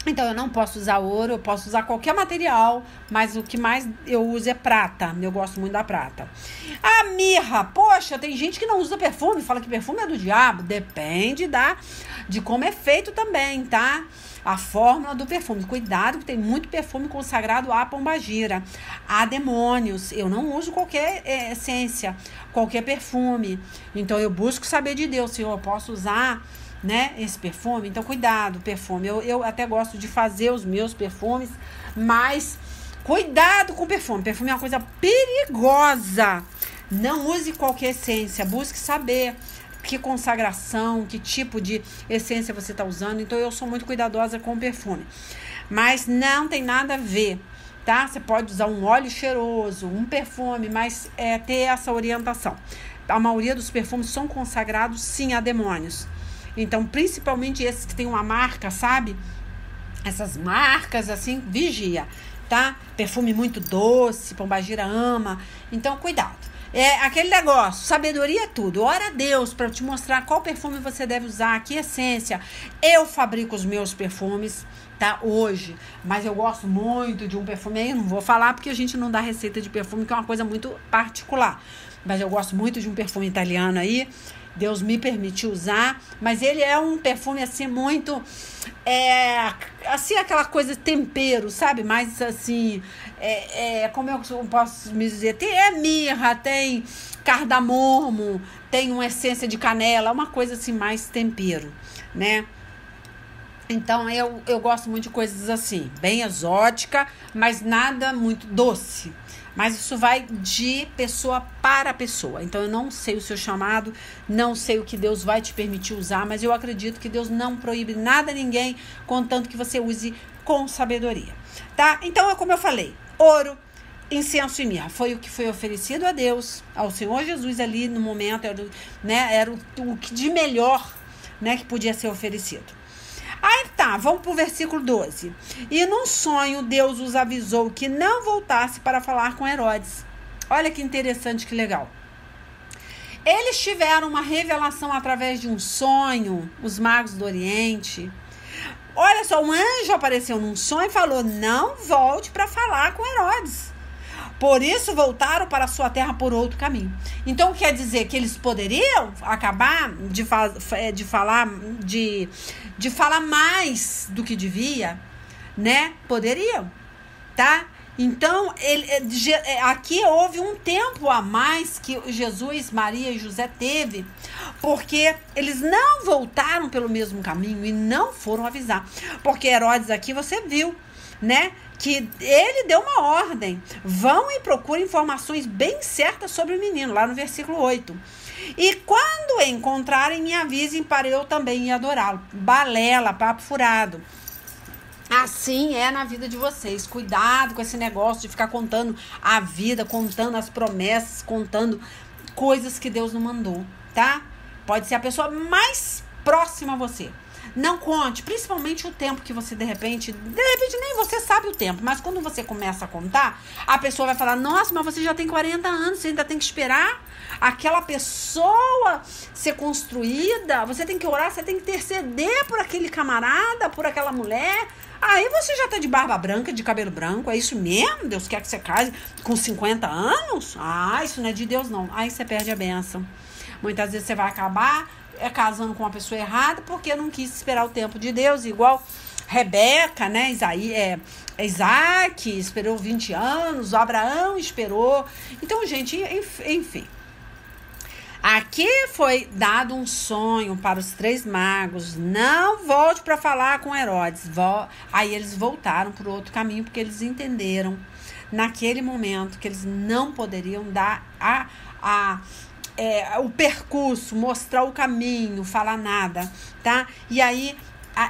Então, eu não posso usar ouro, eu posso usar qualquer material, mas o que mais eu uso é prata. Eu gosto muito da prata. A mirra, poxa, tem gente que não usa perfume, fala que perfume é do diabo. Depende de como é feito também, tá? A fórmula do perfume. Cuidado, que tem muito perfume consagrado a pombagira, a demônios. Eu não uso qualquer essência, qualquer perfume. Então, eu busco saber de Deus, Senhor, eu posso usar, né, esse perfume. Então, cuidado, perfume. Eu até gosto de fazer os meus perfumes, mas cuidado com perfume. Perfume é uma coisa perigosa. Não use qualquer essência. Busque saber que consagração, que tipo de essência você está usando. Então, eu sou muito cuidadosa com o perfume. Mas não tem nada a ver, tá? Você pode usar um óleo cheiroso, um perfume, mas ter essa orientação. A maioria dos perfumes são consagrados, sim, a demônios. Então, principalmente esses que tem uma marca, sabe? Essas marcas, assim, vigia, tá? Perfume muito doce, pombagira ama. Então, cuidado. Aquele negócio, sabedoria é tudo. Ora a Deus para te mostrar qual perfume você deve usar, que essência. Eu fabrico os meus perfumes, tá? Hoje. Mas eu gosto muito de um perfume aí, eu não vou falar porque a gente não dá receita de perfume, que é uma coisa muito particular. Mas eu gosto muito de um perfume italiano aí. Deus me permitiu usar, mas ele é um perfume assim muito, assim aquela coisa tempero, sabe? Mais assim, como eu posso me dizer, tem mirra, tem cardamomo, tem uma essência de canela, uma coisa assim mais tempero, né? Então eu gosto muito de coisas assim, bem exótica, mas nada muito doce. Mas isso vai de pessoa para pessoa. Então eu não sei o seu chamado, não sei o que Deus vai te permitir usar, mas eu acredito que Deus não proíbe nada a ninguém, contanto que você use com sabedoria, tá? Então é como eu falei, ouro, incenso e mirra foi o que foi oferecido a Deus, ao Senhor Jesus ali no momento, era o que de melhor, né, que podia ser oferecido. Aí tá, vamos pro versículo 12. E num sonho Deus os avisou que não voltasse para falar com Herodes. Olha que interessante, que legal. Eles tiveram uma revelação através de um sonho, os magos do Oriente. Olha só, um anjo apareceu num sonho e falou, não volte para falar com Herodes. Por isso voltaram para a sua terra por outro caminho. Então quer dizer que eles poderiam acabar de falar mais do que devia, né? Poderiam, tá? Então aqui houve um tempo a mais que Jesus, Maria e José teve, porque eles não voltaram pelo mesmo caminho e não foram avisar. Porque Herodes aqui você viu, né? Que ele deu uma ordem, vão e procurem informações bem certas sobre o menino, lá no versículo 8. E quando encontrarem, me avisem para eu também ir adorá-lo. Balela, papo furado. Assim é na vida de vocês. Cuidado com esse negócio de ficar contando a vida, contando as promessas, contando coisas que Deus não mandou, tá? Pode ser a pessoa mais próxima a você. Não conte, principalmente o tempo que você, de repente nem você sabe o tempo, mas quando você começa a contar, a pessoa vai falar, nossa, mas você já tem 40 anos, você ainda tem que esperar aquela pessoa ser construída, você tem que orar, você tem que interceder por aquele camarada, por aquela mulher. Aí você já tá de barba branca, de cabelo branco, é isso mesmo? Deus quer que você case com 50 anos? Ah, isso não é de Deus não, aí você perde a bênção. Muitas vezes você vai acabar casando com uma pessoa errada porque não quis esperar o tempo de Deus, igual Rebeca, né? Isaac esperou 20 anos, Abraão esperou. Então, gente, enfim. Aqui foi dado um sonho para os 3 magos. Não volte para falar com Herodes. Aí eles voltaram para o outro caminho porque eles entenderam naquele momento que eles não poderiam dar o percurso, mostrar o caminho, falar nada, tá? E aí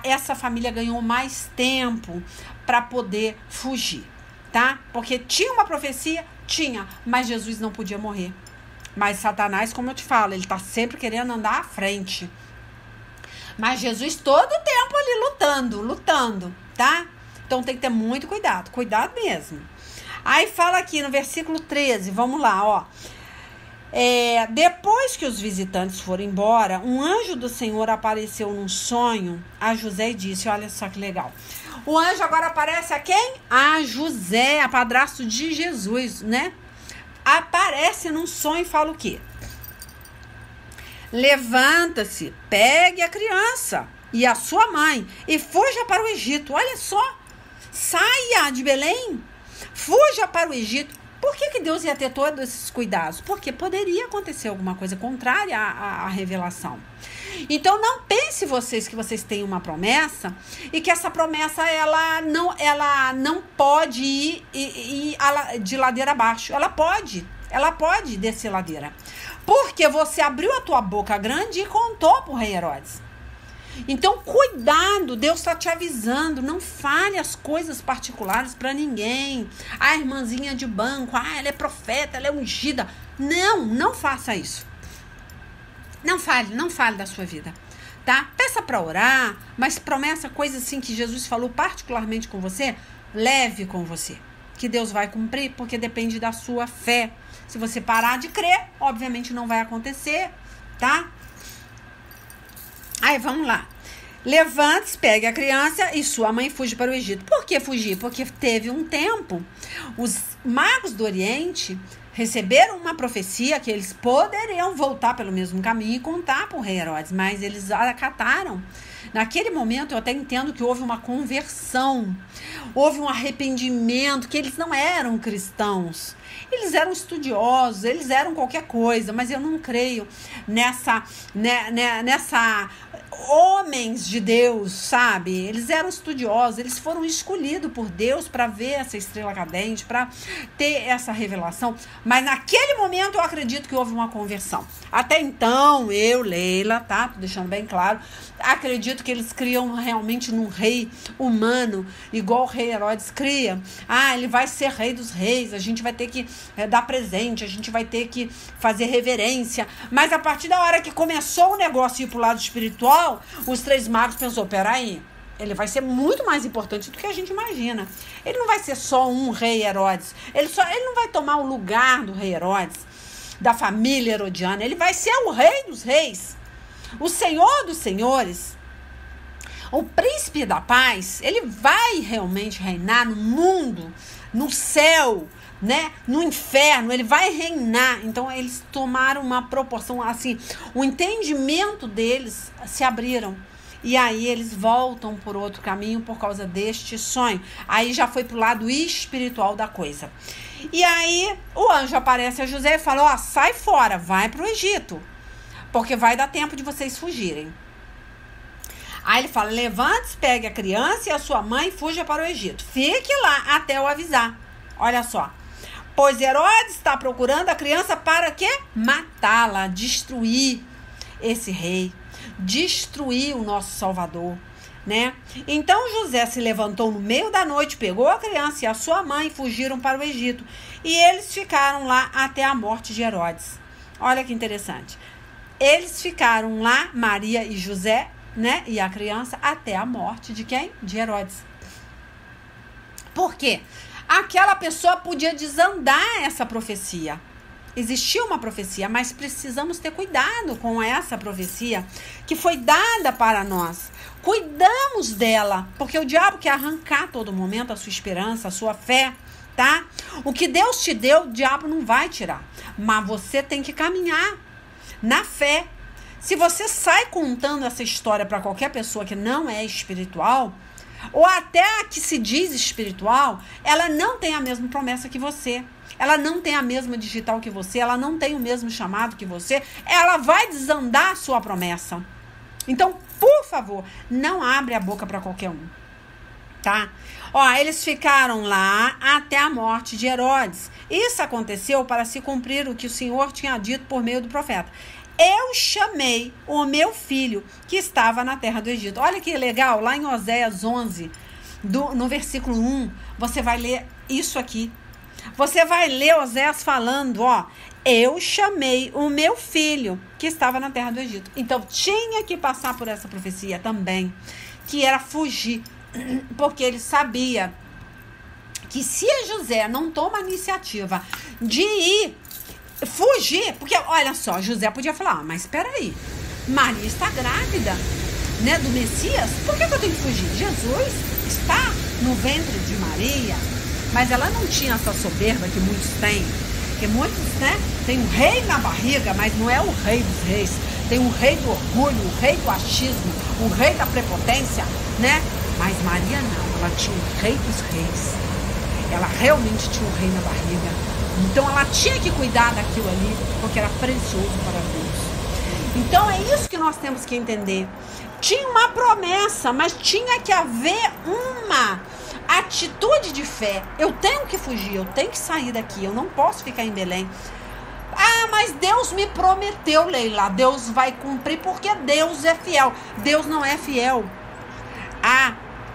essa família ganhou mais tempo para poder fugir, tá? Porque tinha uma profecia, mas Jesus não podia morrer. Mas Satanás, como eu te falo, ele tá sempre querendo andar à frente. Mas Jesus todo o tempo ali lutando, tá? Então tem que ter muito cuidado mesmo. Aí fala aqui no versículo 13, vamos lá, ó. Depois que os visitantes foram embora, um anjo do Senhor apareceu num sonho a José e disse, olha só que legal. O anjo agora aparece a quem? A José, a padrasto de Jesus, né? Aparece num sonho e fala o quê? Levanta-se, pegue a criança e a sua mãe e fuja para o Egito. Olha só, saia de Belém, fuja para o Egito. Por que Deus ia ter todos esses cuidados? Porque poderia acontecer alguma coisa contrária à revelação. Então, não pense vocês que vocês têm uma promessa e que essa promessa ela não pode ir de ladeira abaixo. Ela pode descer ladeira. Porque você abriu a tua boca grande e contou para o rei Herodes. Então, cuidado, Deus está te avisando, não fale as coisas particulares para ninguém. A irmãzinha de banco, ela é profeta, ela é ungida. Não faça isso. Não fale da sua vida, tá? Peça para orar, mas promessa, coisa assim que Jesus falou particularmente com você, leve com você, que Deus vai cumprir, porque depende da sua fé. Se você parar de crer, obviamente não vai acontecer, tá? Aí, vamos lá. Levante-se, pegue a criança e sua mãe fuja para o Egito. Por que fugir? Porque teve um tempo, os magos do Oriente receberam uma profecia que eles poderiam voltar pelo mesmo caminho e contar para o rei Herodes, mas eles acataram. Naquele momento, eu até entendo que houve uma conversão, houve um arrependimento, que eles não eram cristãos. Eles eram estudiosos, eles eram qualquer coisa, mas eu não creio nessa homens de Deus, sabe? Eles eram estudiosos, eles foram escolhidos por Deus para ver essa estrela cadente, para ter essa revelação. Mas naquele momento eu acredito que houve uma conversão. Até então, eu, Leila, tá? Tô deixando bem claro, acredito que eles criam realmente num rei humano, igual o rei Herodes cria. Ele vai ser rei dos reis, a gente vai ter que dar presente, a gente vai ter que fazer reverência. Mas a partir da hora que começou o negócio ir pro lado espiritual, os 3 magos pensou, peraí, ele vai ser muito mais importante do que a gente imagina. Ele não vai ser só um rei Herodes, ele não vai tomar o lugar do rei Herodes, da família herodiana, ele vai ser o rei dos reis, o Senhor dos senhores, o príncipe da paz. Ele vai realmente reinar no mundo, no céu, né? No inferno, ele vai reinar. Então eles tomaram uma proporção assim, o entendimento deles se abriram. E aí eles voltam por outro caminho por causa deste sonho. Aí já foi pro lado espiritual da coisa. E aí o anjo aparece a José e fala, sai fora, vai pro Egito, porque vai dar tempo de vocês fugirem. Aí ele fala, levante-se, pegue a criança e a sua mãe e fuja para o Egito. Fique lá até eu avisar. Olha só. Pois Herodes está procurando a criança para quê? Matá-la, destruir esse rei, destruir o nosso Salvador, né? Então José se levantou no meio da noite, pegou a criança e a sua mãe e fugiram para o Egito. E eles ficaram lá até a morte de Herodes. Olha que interessante. Eles ficaram lá, Maria e José, né? E a criança, até a morte de quem? De Herodes. Por quê? Aquela pessoa podia desandar essa profecia. Existia uma profecia, mas precisamos ter cuidado com essa profecia que foi dada para nós. Cuidamos dela, porque o diabo quer arrancar a todo momento a sua esperança, a sua fé, tá? O que Deus te deu, o diabo não vai tirar. Mas você tem que caminhar na fé. Se você sai contando essa história para qualquer pessoa que não é espiritual, ou até a que se diz espiritual, ela não tem a mesma promessa que você. Ela não tem a mesma digital que você, ela não tem o mesmo chamado que você, ela vai desandar a sua promessa. Então, por favor, não abre a boca para qualquer um, tá? Eles ficaram lá até a morte de Herodes. Isso aconteceu para se cumprir o que o Senhor tinha dito por meio do profeta. Eu chamei o meu filho que estava na terra do Egito. Olha que legal, lá em Oséias 11, no versículo 1, você vai ler isso aqui. Você vai ler Oséias falando, eu chamei o meu filho que estava na terra do Egito. Então, tinha que passar por essa profecia também, que era fugir, porque ele sabia que se José não toma a iniciativa de ir fugir, porque olha só, José podia falar, mas espera aí, Maria está grávida, né, do Messias, por que eu tenho que fugir? Jesus está no ventre de Maria. Mas ela não tinha essa soberba que muitos têm. Porque muitos, né, tem um rei na barriga, mas não é o rei dos reis. Tem um rei do orgulho, o rei do achismo, o rei da prepotência, né? Mas Maria não, ela tinha o rei dos reis. Ela realmente tinha um rei na barriga. Então ela tinha que cuidar daquilo ali, porque era precioso para Deus. Então é isso que nós temos que entender. Tinha uma promessa, mas tinha que haver uma atitude de fé. Eu tenho que fugir, eu tenho que sair daqui, eu não posso ficar em Belém. Mas Deus me prometeu, Leila, Deus vai cumprir porque Deus é fiel. Deus não é fiel.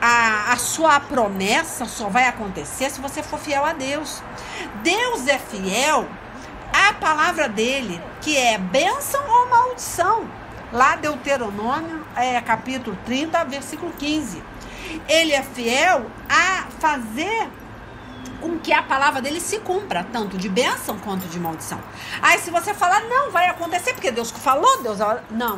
A sua promessa só vai acontecer se você for fiel a Deus. Deus é fiel à palavra dele, que é bênção ou maldição. Lá Deuteronômio, capítulo 30, versículo 15. Ele é fiel a fazer com que a palavra dele se cumpra, tanto de bênção quanto de maldição. Aí se você falar, não vai acontecer, porque Deus falou,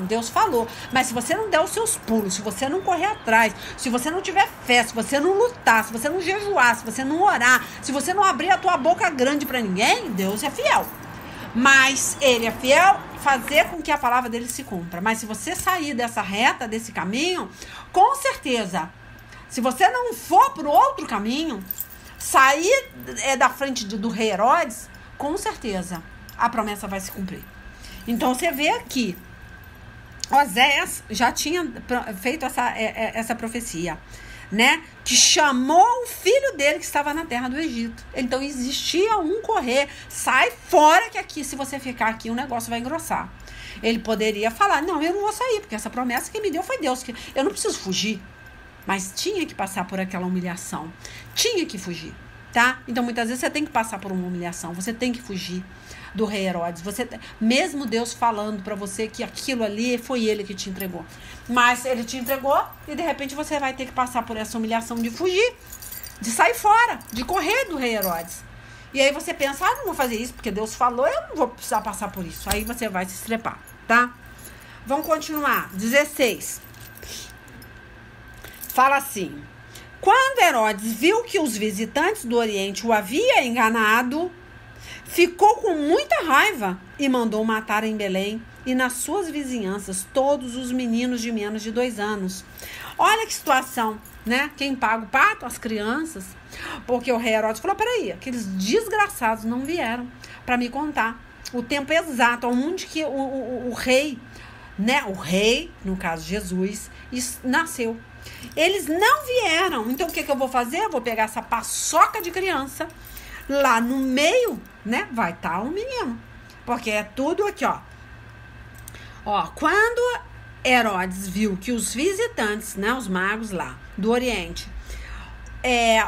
Deus falou. Mas se você não der os seus pulos, se você não correr atrás, se você não tiver fé, se você não lutar, se você não jejuar, se você não orar, se você não abrir a tua boca grande para ninguém, Deus é fiel. Mas ele é fiel fazer com que a palavra dele se cumpra. Mas se você sair dessa reta, desse caminho, com certeza, se você não for para o outro caminho, sair da frente do rei Herodes, com certeza a promessa vai se cumprir. Então você vê aqui Oséias já tinha feito essa profecia, né? Que chamou o filho dele que estava na terra do Egito. Então existia um correr. Sai fora que aqui, se você ficar aqui, o negócio vai engrossar. Ele poderia falar, não, eu não vou sair, porque essa promessa que me deu foi Deus, que eu não preciso fugir. Mas tinha que passar por aquela humilhação. Tinha que fugir, tá? Então muitas vezes você tem que passar por uma humilhação. Você tem que fugir do rei Herodes. Mesmo Deus falando para você que aquilo ali foi ele que te entregou. Mas ele te entregou e de repente você vai ter que passar por essa humilhação de fugir, de sair fora, de correr do rei Herodes. E aí você pensa, não vou fazer isso porque Deus falou, eu não vou precisar passar por isso. Aí você vai se estrepar, tá? Vamos continuar. 16. Fala assim: quando Herodes viu que os visitantes do Oriente o havia enganado, ficou com muita raiva e mandou matar em Belém e nas suas vizinhanças todos os meninos de menos de 2 anos. Olha que situação, né? Quem paga o pato? As crianças. Porque o rei Herodes falou, peraí, aqueles desgraçados não vieram para me contar o tempo exato, onde que o rei, né? O rei, no caso Jesus, nasceu. Eles não vieram. Então o que eu vou fazer? Eu vou pegar essa paçoca de criança. Lá no meio, né, vai estar um menino. Porque é tudo aqui, ó. Ó, quando Herodes viu que os visitantes, né, os magos lá do Oriente,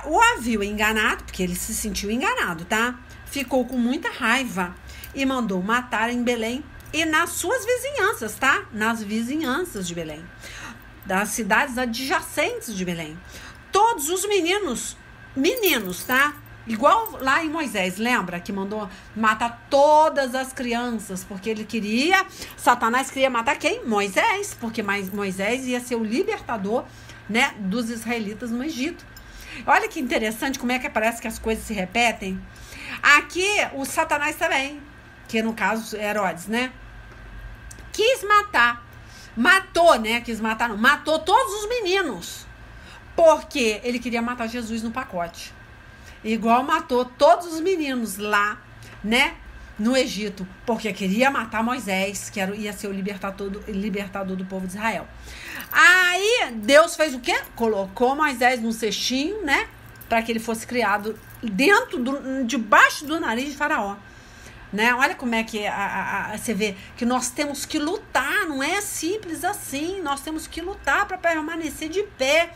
o haviam enganado, porque ele se sentiu enganado, tá? Ficou com muita raiva e mandou matar em Belém e nas suas vizinhanças, tá? Nas vizinhanças de Belém. Das cidades adjacentes de Belém. Todos os meninos, tá? Igual lá em Moisés, lembra? Que mandou matar todas as crianças, porque Satanás queria matar quem? Moisés, porque Moisés ia ser o libertador, né, dos israelitas no Egito. Olha que interessante como é que parece que as coisas se repetem. Aqui, o Satanás também, que no caso Herodes, né, quis matar. Matou todos os meninos, porque ele queria matar Jesus no pacote. Igual matou todos os meninos lá, né, no Egito, porque queria matar Moisés, que ia ser o libertador do povo de Israel. Aí Deus fez o quê? Colocou Moisés num cestinho, né, para que ele fosse criado debaixo do nariz de Faraó. Né? Olha como é que você vê que nós temos que lutar, não é simples assim. Nós temos que lutar para permanecer de pé,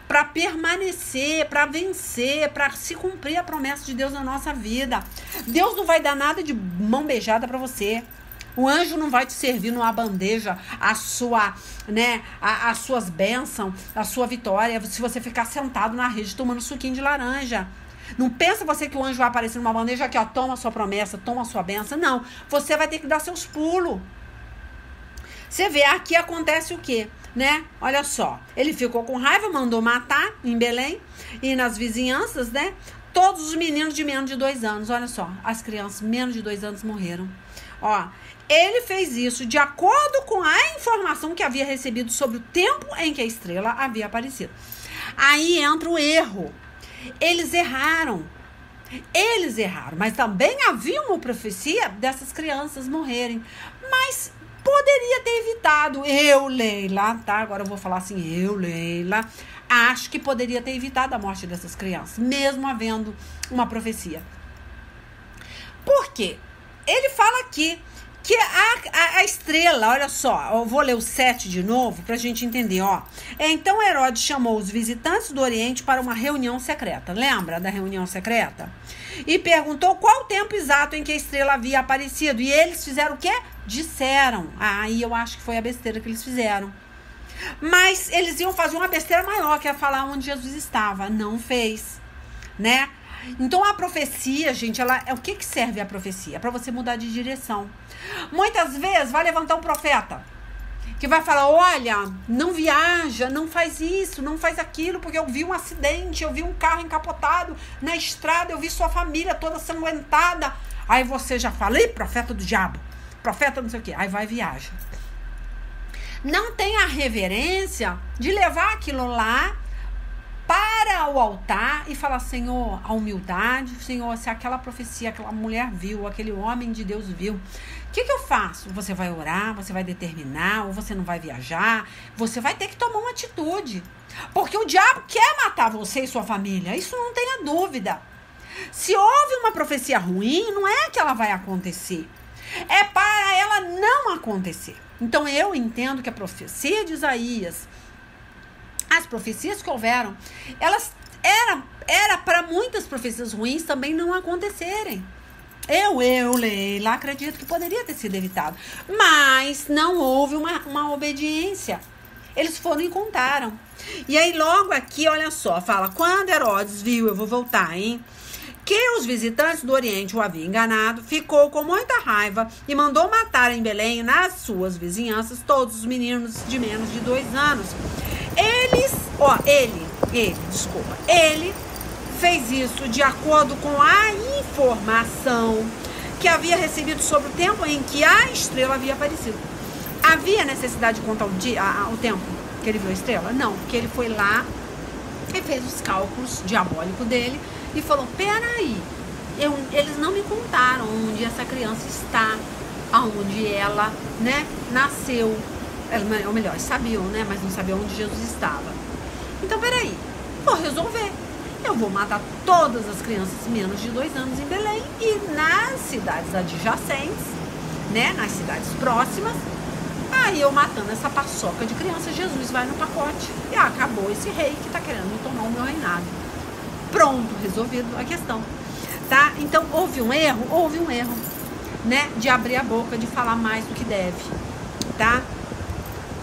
para permanecer, para vencer, para se cumprir a promessa de Deus na nossa vida. Deus não vai dar nada de mão beijada para você. O anjo não vai te servir numa bandeja as suas bênçãos, a sua vitória, se você ficar sentado na rede tomando suquinho de laranja. Não pensa você que o anjo vai aparecer numa bandeja aqui, ó, toma a sua promessa, toma a sua bênção. Não, você vai ter que dar seus pulos. Você vê, aqui acontece o quê, né? Olha só, ele ficou com raiva, mandou matar em Belém e nas vizinhanças, né? Todos os meninos de menos de 2 anos, olha só, as crianças menos de 2 anos morreram. Ó, ele fez isso de acordo com a informação que havia recebido sobre o tempo em que a estrela havia aparecido. Aí entra o erro. Eles erraram, mas também havia uma profecia dessas crianças morrerem, mas poderia ter evitado. Eu, Leila, tá? Agora eu vou falar assim, Leila, acho que poderia ter evitado a morte dessas crianças, mesmo havendo uma profecia. Por quê? Ele fala aqui que a estrela, olha só, eu vou ler o 7 de novo pra gente entender, ó. Então Herodes chamou os visitantes do Oriente para uma reunião secreta. Lembra da reunião secreta? E perguntou qual o tempo exato em que a estrela havia aparecido. E eles fizeram o quê? Disseram. Aí eu acho que foi a besteira que eles fizeram. Mas eles iam fazer uma besteira maior, que é falar onde Jesus estava. Não fez, né? Então a profecia, gente, o que serve a profecia? Para você mudar de direção. Muitas vezes vai levantar um profeta que vai falar, olha, não viaja, não faz isso, não faz aquilo, porque eu vi um acidente, eu vi um carro encapotado na estrada, eu vi sua família toda sanguentada. Aí você já fala, profeta do diabo, profeta não sei o quê. Aí vai e viaja. Não tem a reverência de levar aquilo lá para para o altar e fala: Senhor, a humildade, Senhor, se aquela profecia, aquela mulher viu, aquele homem de Deus viu, o que eu faço? Você vai orar, você vai determinar, ou você não vai viajar, você vai ter que tomar uma atitude, porque o diabo quer matar você e sua família, isso não tenha dúvida. Se houve uma profecia ruim, não é que ela vai acontecer, é para ela não acontecer. Então eu entendo que a profecia de Isaías, as profecias que houveram, elas era para muitas profecias ruins também não acontecerem. Eu, Leila, acredito que poderia ter sido evitado, mas não houve uma obediência. Eles foram e contaram. E aí logo aqui, olha só, fala: quando Herodes viu, eu vou voltar, hein, que os visitantes do Oriente o haviam enganado, ficou com muita raiva e mandou matar em Belém e nas suas vizinhanças todos os meninos de menos de 2 anos. Ele fez isso de acordo com a informação que havia recebido sobre o tempo em que a estrela havia aparecido. Havia necessidade de contar o tempo que ele viu a estrela? Não, porque ele foi lá e fez os cálculos diabólicos dele e falou: peraí, eles não me contaram onde essa criança está, aonde ela, né, nasceu. Ou melhor, sabiam, né, mas não sabiam onde Jesus estava. Então, peraí, vou resolver. Eu vou matar todas as crianças menos de 2 anos em Belém e nas cidades adjacentes, né, nas cidades próximas. Aí eu matando essa paçoca de crianças, Jesus vai no pacote e acabou esse rei que está querendo tomar o meu reinado. Pronto, resolvido a questão, tá? Então, houve um erro, né, de abrir a boca, de falar mais do que deve, tá?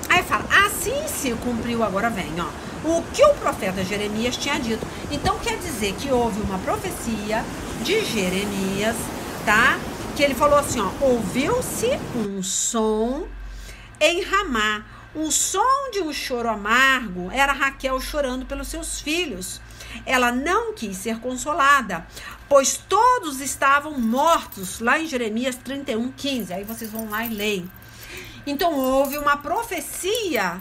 Aí fala: assim se cumpriu, agora vem, ó, o que o profeta Jeremias tinha dito. Então, quer dizer que houve uma profecia de Jeremias, tá? Que ele falou assim, ó: ouviu-se um som em Ramá, um som de um choro amargo, era Raquel chorando pelos seus filhos. Ela não quis ser consolada, pois todos estavam mortos, lá em Jeremias 31:15. Aí vocês vão lá e leem. Então houve uma profecia,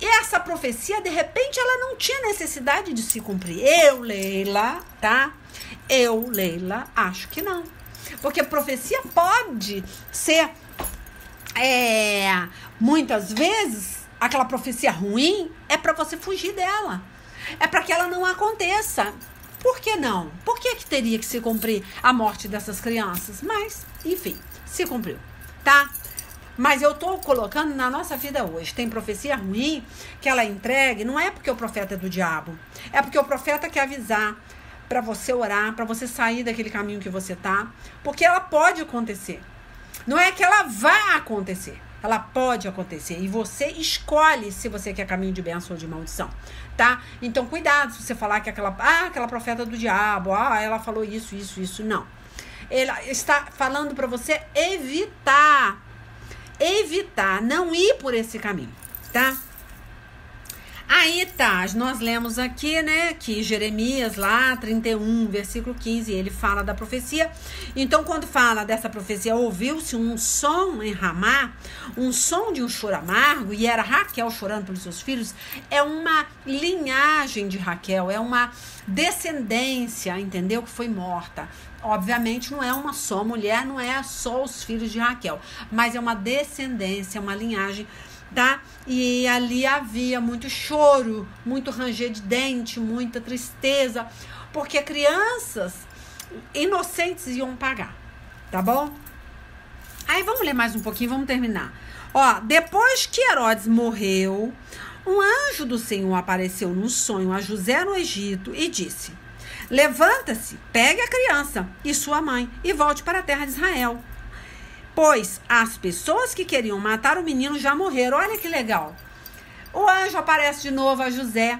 e essa profecia, de repente, ela não tinha necessidade de se cumprir. Eu, Leila, tá? Eu, Leila, acho que não. Porque profecia pode ser, muitas vezes, aquela profecia ruim é para você fugir dela. É para que ela não aconteça. Por que não? Por que teria que se cumprir a morte dessas crianças? Mas, enfim, se cumpriu, tá? Mas eu tô colocando na nossa vida hoje. Tem profecia ruim que ela entregue, não é porque o profeta é do diabo. É porque o profeta quer avisar para você orar, para você sair daquele caminho que você tá. Porque ela pode acontecer. Não é que ela vai acontecer. Ela pode acontecer. E você escolhe se você quer caminho de bênção ou de maldição, tá? Então, cuidado se você falar que aquela profeta é do diabo, ela falou isso, não. Ela está falando para você evitar, não ir por esse caminho, tá? Aí tá, nós lemos aqui, né, que Jeremias lá, 31, versículo 15, ele fala da profecia. Então, quando fala dessa profecia, ouviu-se um som em Ramá, um som de um choro amargo, e era Raquel chorando pelos seus filhos, é uma linhagem de Raquel, é uma descendência, entendeu, que foi morta. Obviamente não é uma só mulher, não é só os filhos de Raquel, mas é uma descendência, uma linhagem, tá? E ali havia muito choro, muito ranger de dente, muita tristeza, porque crianças inocentes iam pagar, tá bom? Aí vamos ler mais um pouquinho, vamos terminar. Ó, depois que Herodes morreu, um anjo do Senhor apareceu num sonho a José no Egito e disse: levanta-se, pegue a criança e sua mãe e volte para a terra de Israel, pois as pessoas que queriam matar o menino já morreram. Olha que legal. O anjo aparece de novo a José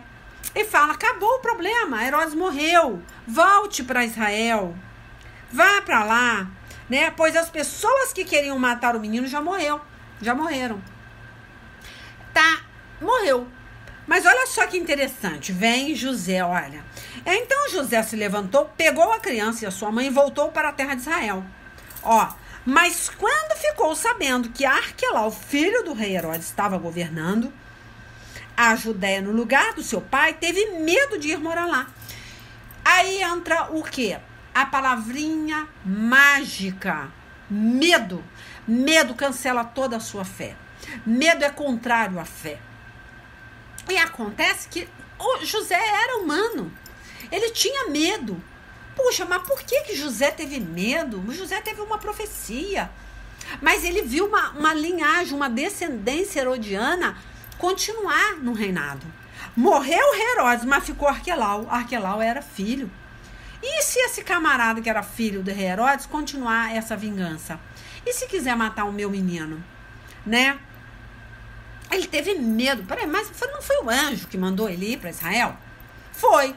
e fala: acabou o problema, Herodes morreu, volte para Israel, vá para lá, né? Pois as pessoas que queriam matar o menino já morreram. Tá, morreu. Mas olha só que interessante, vem José, olha. Então José se levantou, pegou a criança e a sua mãe e voltou para a terra de Israel. Ó, mas quando ficou sabendo que Arquelau, filho do rei Herodes, estava governando, a Judéia no lugar do seu pai, teve medo de ir morar lá. Aí entra o quê? A palavrinha mágica. Medo. Medo cancela toda a sua fé. Medo é contrário à fé. E acontece que o José era humano. Ele tinha medo. Puxa, mas por que José teve medo? José teve uma profecia. Mas ele viu uma linhagem, uma descendência herodiana continuar no reinado. Morreu Herodes, mas ficou Arquelau. Arquelau era filho. E se esse camarada que era filho de Herodes continuar essa vingança? E se quiser matar o meu menino? Né? Ele teve medo. Peraí, mas não foi o anjo que mandou ele ir para Israel? Foi.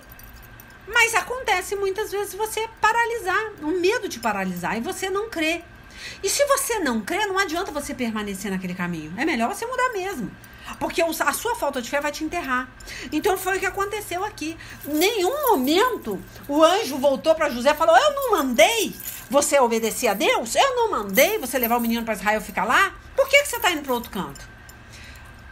Mas acontece muitas vezes você paralisar, um medo de paralisar, e você não crê. E se você não crê, não adianta você permanecer naquele caminho. É melhor você mudar mesmo. Porque a sua falta de fé vai te enterrar. Então foi o que aconteceu aqui. Nenhum momento o anjo voltou para José e falou: eu não mandei você obedecer a Deus? Eu não mandei você levar o menino para Israel e ficar lá? Por que você está indo para outro canto?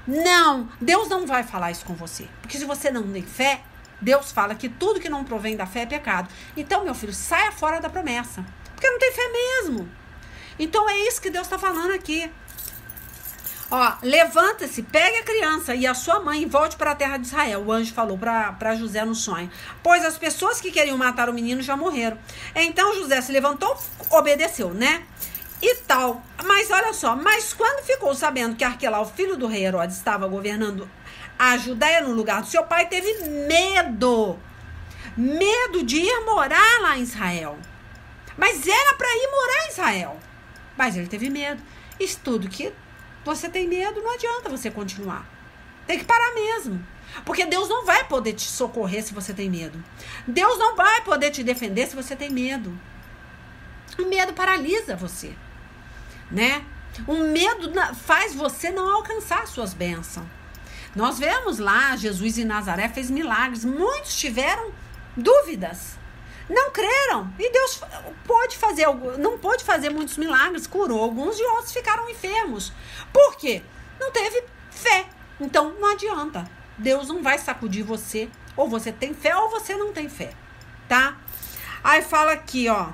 Não, Deus não vai falar isso com você. Porque se você não tem fé, Deus fala que tudo que não provém da fé é pecado. Então, meu filho, saia fora da promessa. Porque não tem fé mesmo. Então é isso que Deus está falando aqui. Ó, levanta-se, pegue a criança e a sua mãe e volte para a terra de Israel. O anjo falou para José no sonho. Pois as pessoas que queriam matar o menino já morreram. Então José se levantou, obedeceu, né? E tal. Mas olha só, mas quando ficou sabendo que Arquelau, filho do rei Herodes, estava governando a Judéia no lugar do seu pai, teve medo. Medo de ir morar lá em Israel. Mas era para ir morar em Israel. Mas ele teve medo. Isso tudo que você tem medo, não adianta você continuar. Tem que parar mesmo. Porque Deus não vai poder te socorrer se você tem medo. Deus não vai poder te defender se você tem medo. O medo paralisa você, né? O medo faz você não alcançar suas bênçãos. Nós vemos lá, Jesus em Nazaré fez milagres. Muitos tiveram dúvidas. Não creram. E Deus não pôde fazer muitos milagres, curou alguns e outros ficaram enfermos. Por quê? Não teve fé. Então não adianta. Deus não vai sacudir você. Ou você tem fé ou você não tem fé. Tá? Aí fala aqui, ó.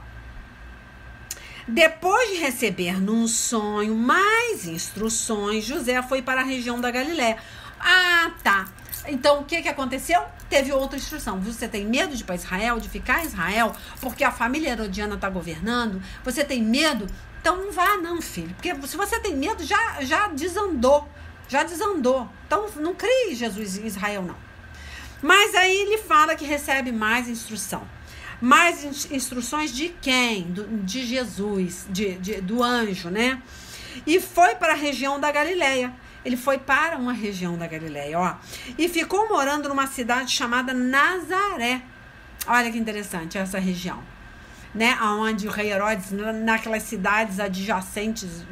Depois de receber num sonho mais instruções, José foi para a região da Galiléia. Ah, tá. Então, o que aconteceu? Teve outra instrução. Você tem medo de ir para Israel, de ficar em Israel, porque a família herodiana está governando? Você tem medo? Então, não vá não, filho. Porque se você tem medo, já desandou. Já desandou. Então, não crie Jesus em Israel, não. Mas aí ele fala que recebe mais instrução. Mais instruções de quem? De Jesus, do anjo, né? E foi para a região da Galiléia. Ele foi para uma região da Galiléia, ó. E ficou morando numa cidade chamada Nazaré. Olha que interessante essa região, né? Onde o rei Herodes, naquelas cidades adjacentes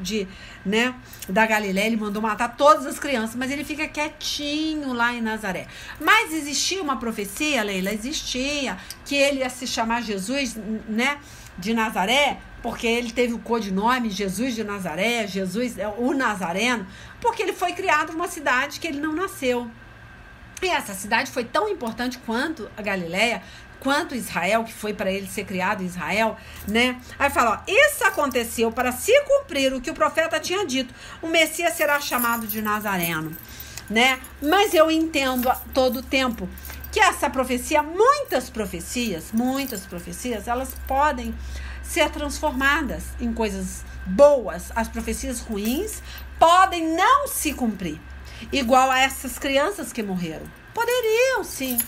da Galiléia, ele mandou matar todas as crianças, mas ele fica quietinho lá em Nazaré. Mas existia uma profecia, Leila, existia, que ele ia se chamar Jesus, né, de Nazaré, porque ele teve o codinome Jesus de Nazaré, Jesus o Nazareno, porque ele foi criado numa cidade que ele não nasceu. E essa cidade foi tão importante quanto a Galiléia, quanto Israel, que foi para ele ser criado em Israel, né? Aí fala, ó, isso aconteceu para se cumprir o que o profeta tinha dito. O Messias será chamado de Nazareno, né? Mas eu entendo a todo tempo que essa profecia, muitas profecias, elas podem ser transformadas em coisas boas. As profecias ruins podem não se cumprir, igual a essas crianças que morreram. Poderiam, sim,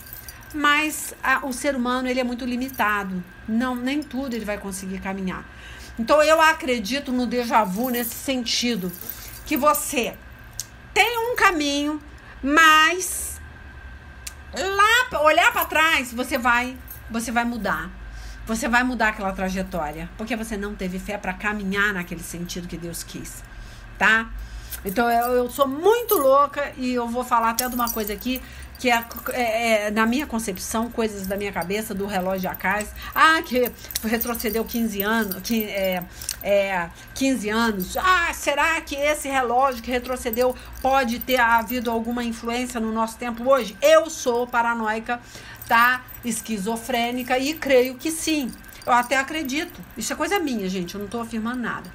mas o ser humano, ele é muito limitado. Não, nem tudo ele vai conseguir caminhar. Então eu acredito no déjà vu nesse sentido, que você tem um caminho, mas lá, olhar para trás, você vai mudar. Você vai mudar aquela trajetória, porque você não teve fé para caminhar naquele sentido que Deus quis, tá? Então eu sou muito louca e eu vou falar até de uma coisa aqui que na minha concepção, coisas da minha cabeça, do relógio Acais, que retrocedeu 15 anos, 15 anos, será que esse relógio que retrocedeu pode ter havido alguma influência no nosso tempo hoje? Eu sou paranoica, tá? Esquizofrênica e creio que sim. Eu até acredito. Isso é coisa minha, gente. Eu não estou afirmando nada.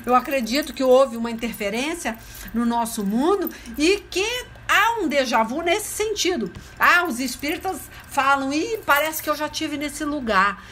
Eu acredito que houve uma interferência no nosso mundo e que há um déjà vu nesse sentido. Os espíritas falam, parece que eu já estive nesse lugar.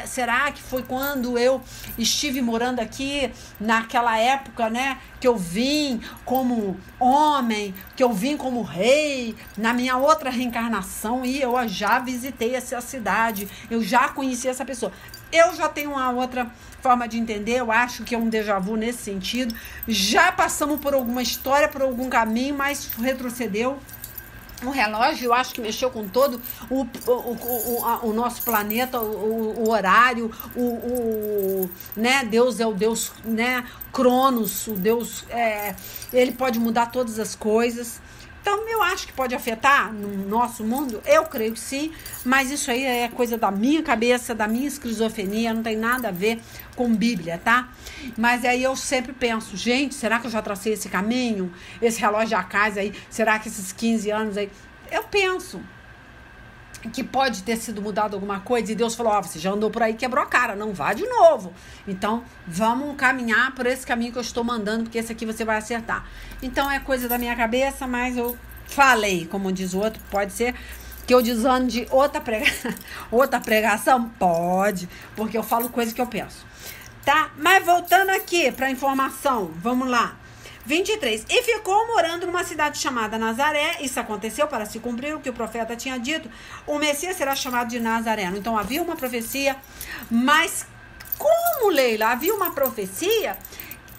Será que foi quando eu estive morando aqui, naquela época, né? Que eu vim como homem, que eu vim como rei, na minha outra reencarnação, e eu já visitei essa cidade, eu já conheci essa pessoa. Eu já tenho uma outra forma de entender, eu acho que é um déjà vu nesse sentido. Já passamos por alguma história, por algum caminho, mas retrocedeu. O relógio, eu acho que mexeu com todo o nosso planeta, o horário, né? Deus é o Deus, né? Cronos, o Deus, ele pode mudar todas as coisas. Então, eu acho que pode afetar no nosso mundo, eu creio que sim, mas isso aí é coisa da minha cabeça, da minha esquizofrenia, não tem nada a ver com Bíblia, tá? Mas aí eu sempre penso, gente, será que eu já tracei esse caminho? Esse relógio de Acais aí, será que esses 15 anos aí? Eu penso que pode ter sido mudado alguma coisa e Deus falou, você já andou por aí, quebrou a cara, não vá de novo. Então, vamos caminhar por esse caminho que eu estou mandando, porque esse aqui você vai acertar. Então, é coisa da minha cabeça, mas eu falei, como diz o outro, pode ser que eu desando de outra pregação? Pode, porque eu falo coisa que eu penso. Tá? Mas voltando aqui para a informação, vamos lá. 23. E ficou morando numa cidade chamada Nazaré. Isso aconteceu para se cumprir o que o profeta tinha dito. O Messias será chamado de Nazareno. Então havia uma profecia, mas como, Leila? Havia uma profecia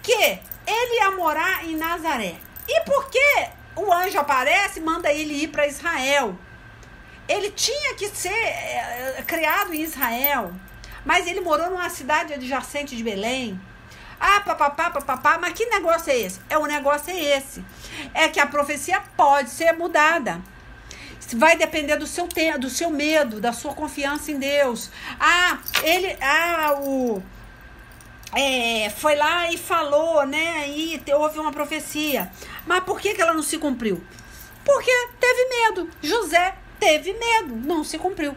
que ele ia morar em Nazaré. E por que o anjo aparece e manda ele ir para Israel? Ele tinha que ser criado em Israel, mas ele morou numa cidade adjacente de Belém. Mas que negócio é esse? O negócio é esse. É que a profecia pode ser mudada. Vai depender do seu medo, da sua confiança em Deus. Foi lá e falou, né? E houve uma profecia. Mas por que ela não se cumpriu? Porque teve medo. José teve medo, não se cumpriu.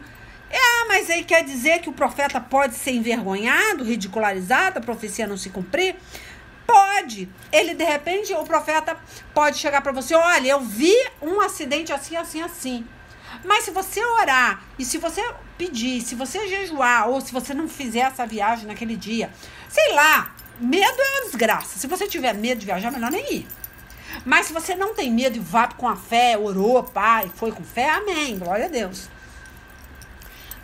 Mas aí quer dizer que o profeta pode ser envergonhado, ridicularizado, a profecia não se cumprir? Pode. De repente, o profeta pode chegar para você, olha, eu vi um acidente assim, assim, assim. Mas se você orar, e se você pedir, se você jejuar, ou se você não fizer essa viagem naquele dia, sei lá, medo é uma desgraça. Se você tiver medo de viajar, melhor nem ir. Mas se você não tem medo e vá com a fé, orou, pai, foi com fé, amém, glória a Deus.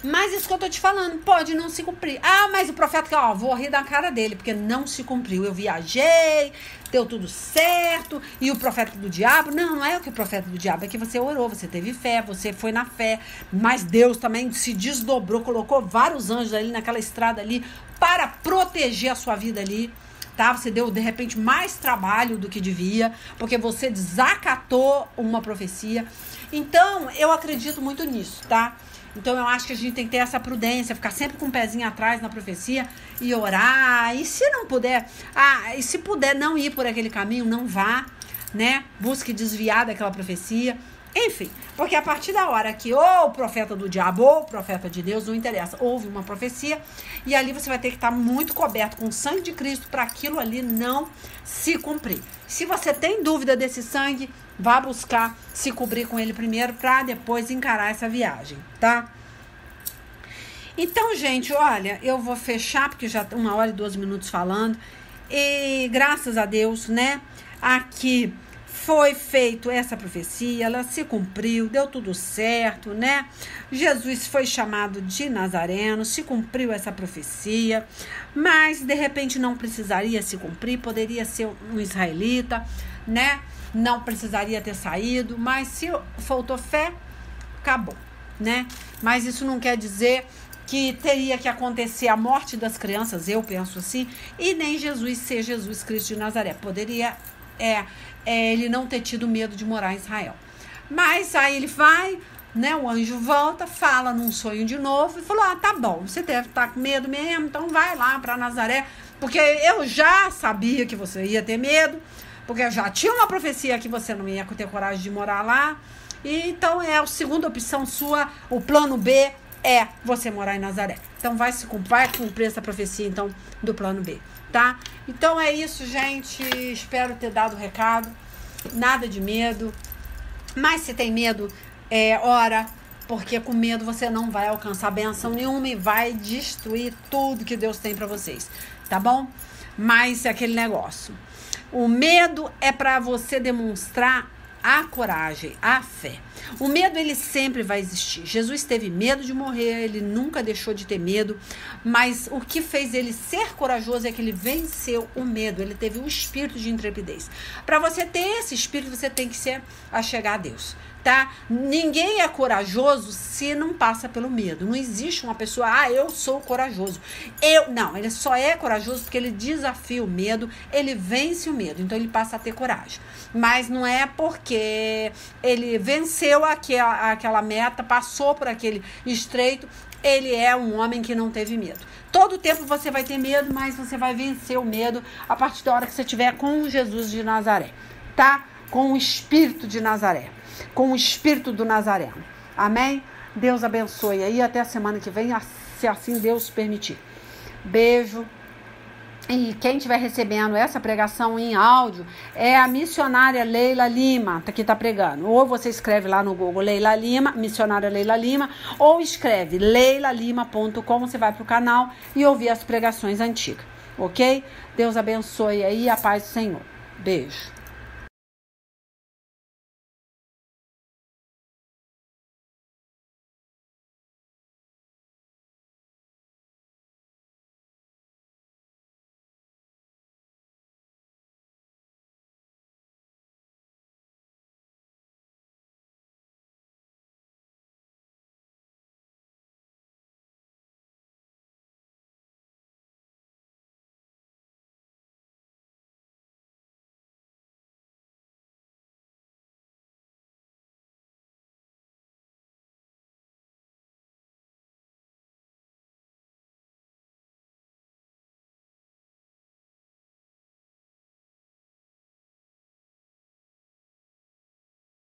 Mas isso que eu tô te falando, pode não se cumprir. Mas o profeta, vou rir da cara dele, porque não se cumpriu. Eu viajei, deu tudo certo, e o profeta do diabo, não é o que o profeta do diabo, é que você orou, você teve fé, você foi na fé, mas Deus também se desdobrou, colocou vários anjos ali naquela estrada ali, para proteger a sua vida ali, tá? Você deu, de repente, mais trabalho do que devia, porque você desacatou uma profecia. Então, eu acredito muito nisso, tá? Então, eu acho que a gente tem que ter essa prudência, ficar sempre com o pezinho atrás na profecia e orar. E se não puder, e se puder não ir por aquele caminho, não vá, né? Busque desviar daquela profecia. Enfim, porque a partir da hora que ou o profeta do diabo ou o profeta de Deus, não interessa, houve uma profecia e ali você vai ter que estar muito coberto com o sangue de Cristo para aquilo ali não se cumprir. Se você tem dúvida desse sangue, vá buscar se cobrir com ele primeiro para depois encarar essa viagem, tá? Então, gente, olha, eu vou fechar porque já 1 hora e 12 minutos falando e graças a Deus, né, aqui foi feito essa profecia, ela se cumpriu, deu tudo certo, né? Jesus foi chamado de Nazareno, se cumpriu essa profecia, mas de repente não precisaria se cumprir, poderia ser um israelita, né? Não precisaria ter saído, mas se faltou fé, acabou, né? Mas isso não quer dizer que teria que acontecer a morte das crianças, eu penso assim, e nem Jesus ser Jesus Cristo de Nazaré. Poderia ele não ter tido medo de morar em Israel. Mas aí ele vai, né? O anjo volta, fala num sonho de novo e falou: ah, tá bom, você deve estar com medo mesmo, então vai lá para Nazaré, porque eu já sabia que você ia ter medo, porque eu já tinha uma profecia que você não ia ter coragem de morar lá. E então é a segunda opção sua, o plano B é você morar em Nazaré. Então vai cumprir essa profecia então do plano B, tá? Então é isso, gente. Espero ter dado o recado. Nada de medo. Mas se tem medo, ora, porque com medo você não vai alcançar bênção nenhuma e vai destruir tudo que Deus tem para vocês, tá bom? Mas é aquele negócio. O medo é para você demonstrar a coragem, a fé. O medo, ele sempre vai existir. Jesus teve medo de morrer, ele nunca deixou de ter medo, mas o que fez ele ser corajoso é que ele venceu o medo, ele teve um espírito de intrepidez. Para você ter esse espírito, você tem que se achegar a Deus, tá? Ninguém é corajoso se não passa pelo medo. Não existe uma pessoa, eu sou corajoso. Não, ele só é corajoso porque ele desafia o medo, ele vence o medo, então ele passa a ter coragem. Mas não é porque ele venceu aquela meta, passou por aquele estreito, ele é um homem que não teve medo. Todo tempo você vai ter medo, mas você vai vencer o medo a partir da hora que você estiver com Jesus de Nazaré, tá? Com o espírito de Nazaré, com o espírito do Nazareno. Amém? Deus abençoe aí, até a semana que vem, se assim Deus permitir. Beijo. E quem estiver recebendo essa pregação em áudio é a missionária Leila Lima, que está pregando. Ou você escreve lá no Google Leila Lima, missionária Leila Lima, ou escreve leilalima.com, você vai para o canal e ouvir as pregações antigas, ok? Deus abençoe aí, a paz do Senhor. Beijo.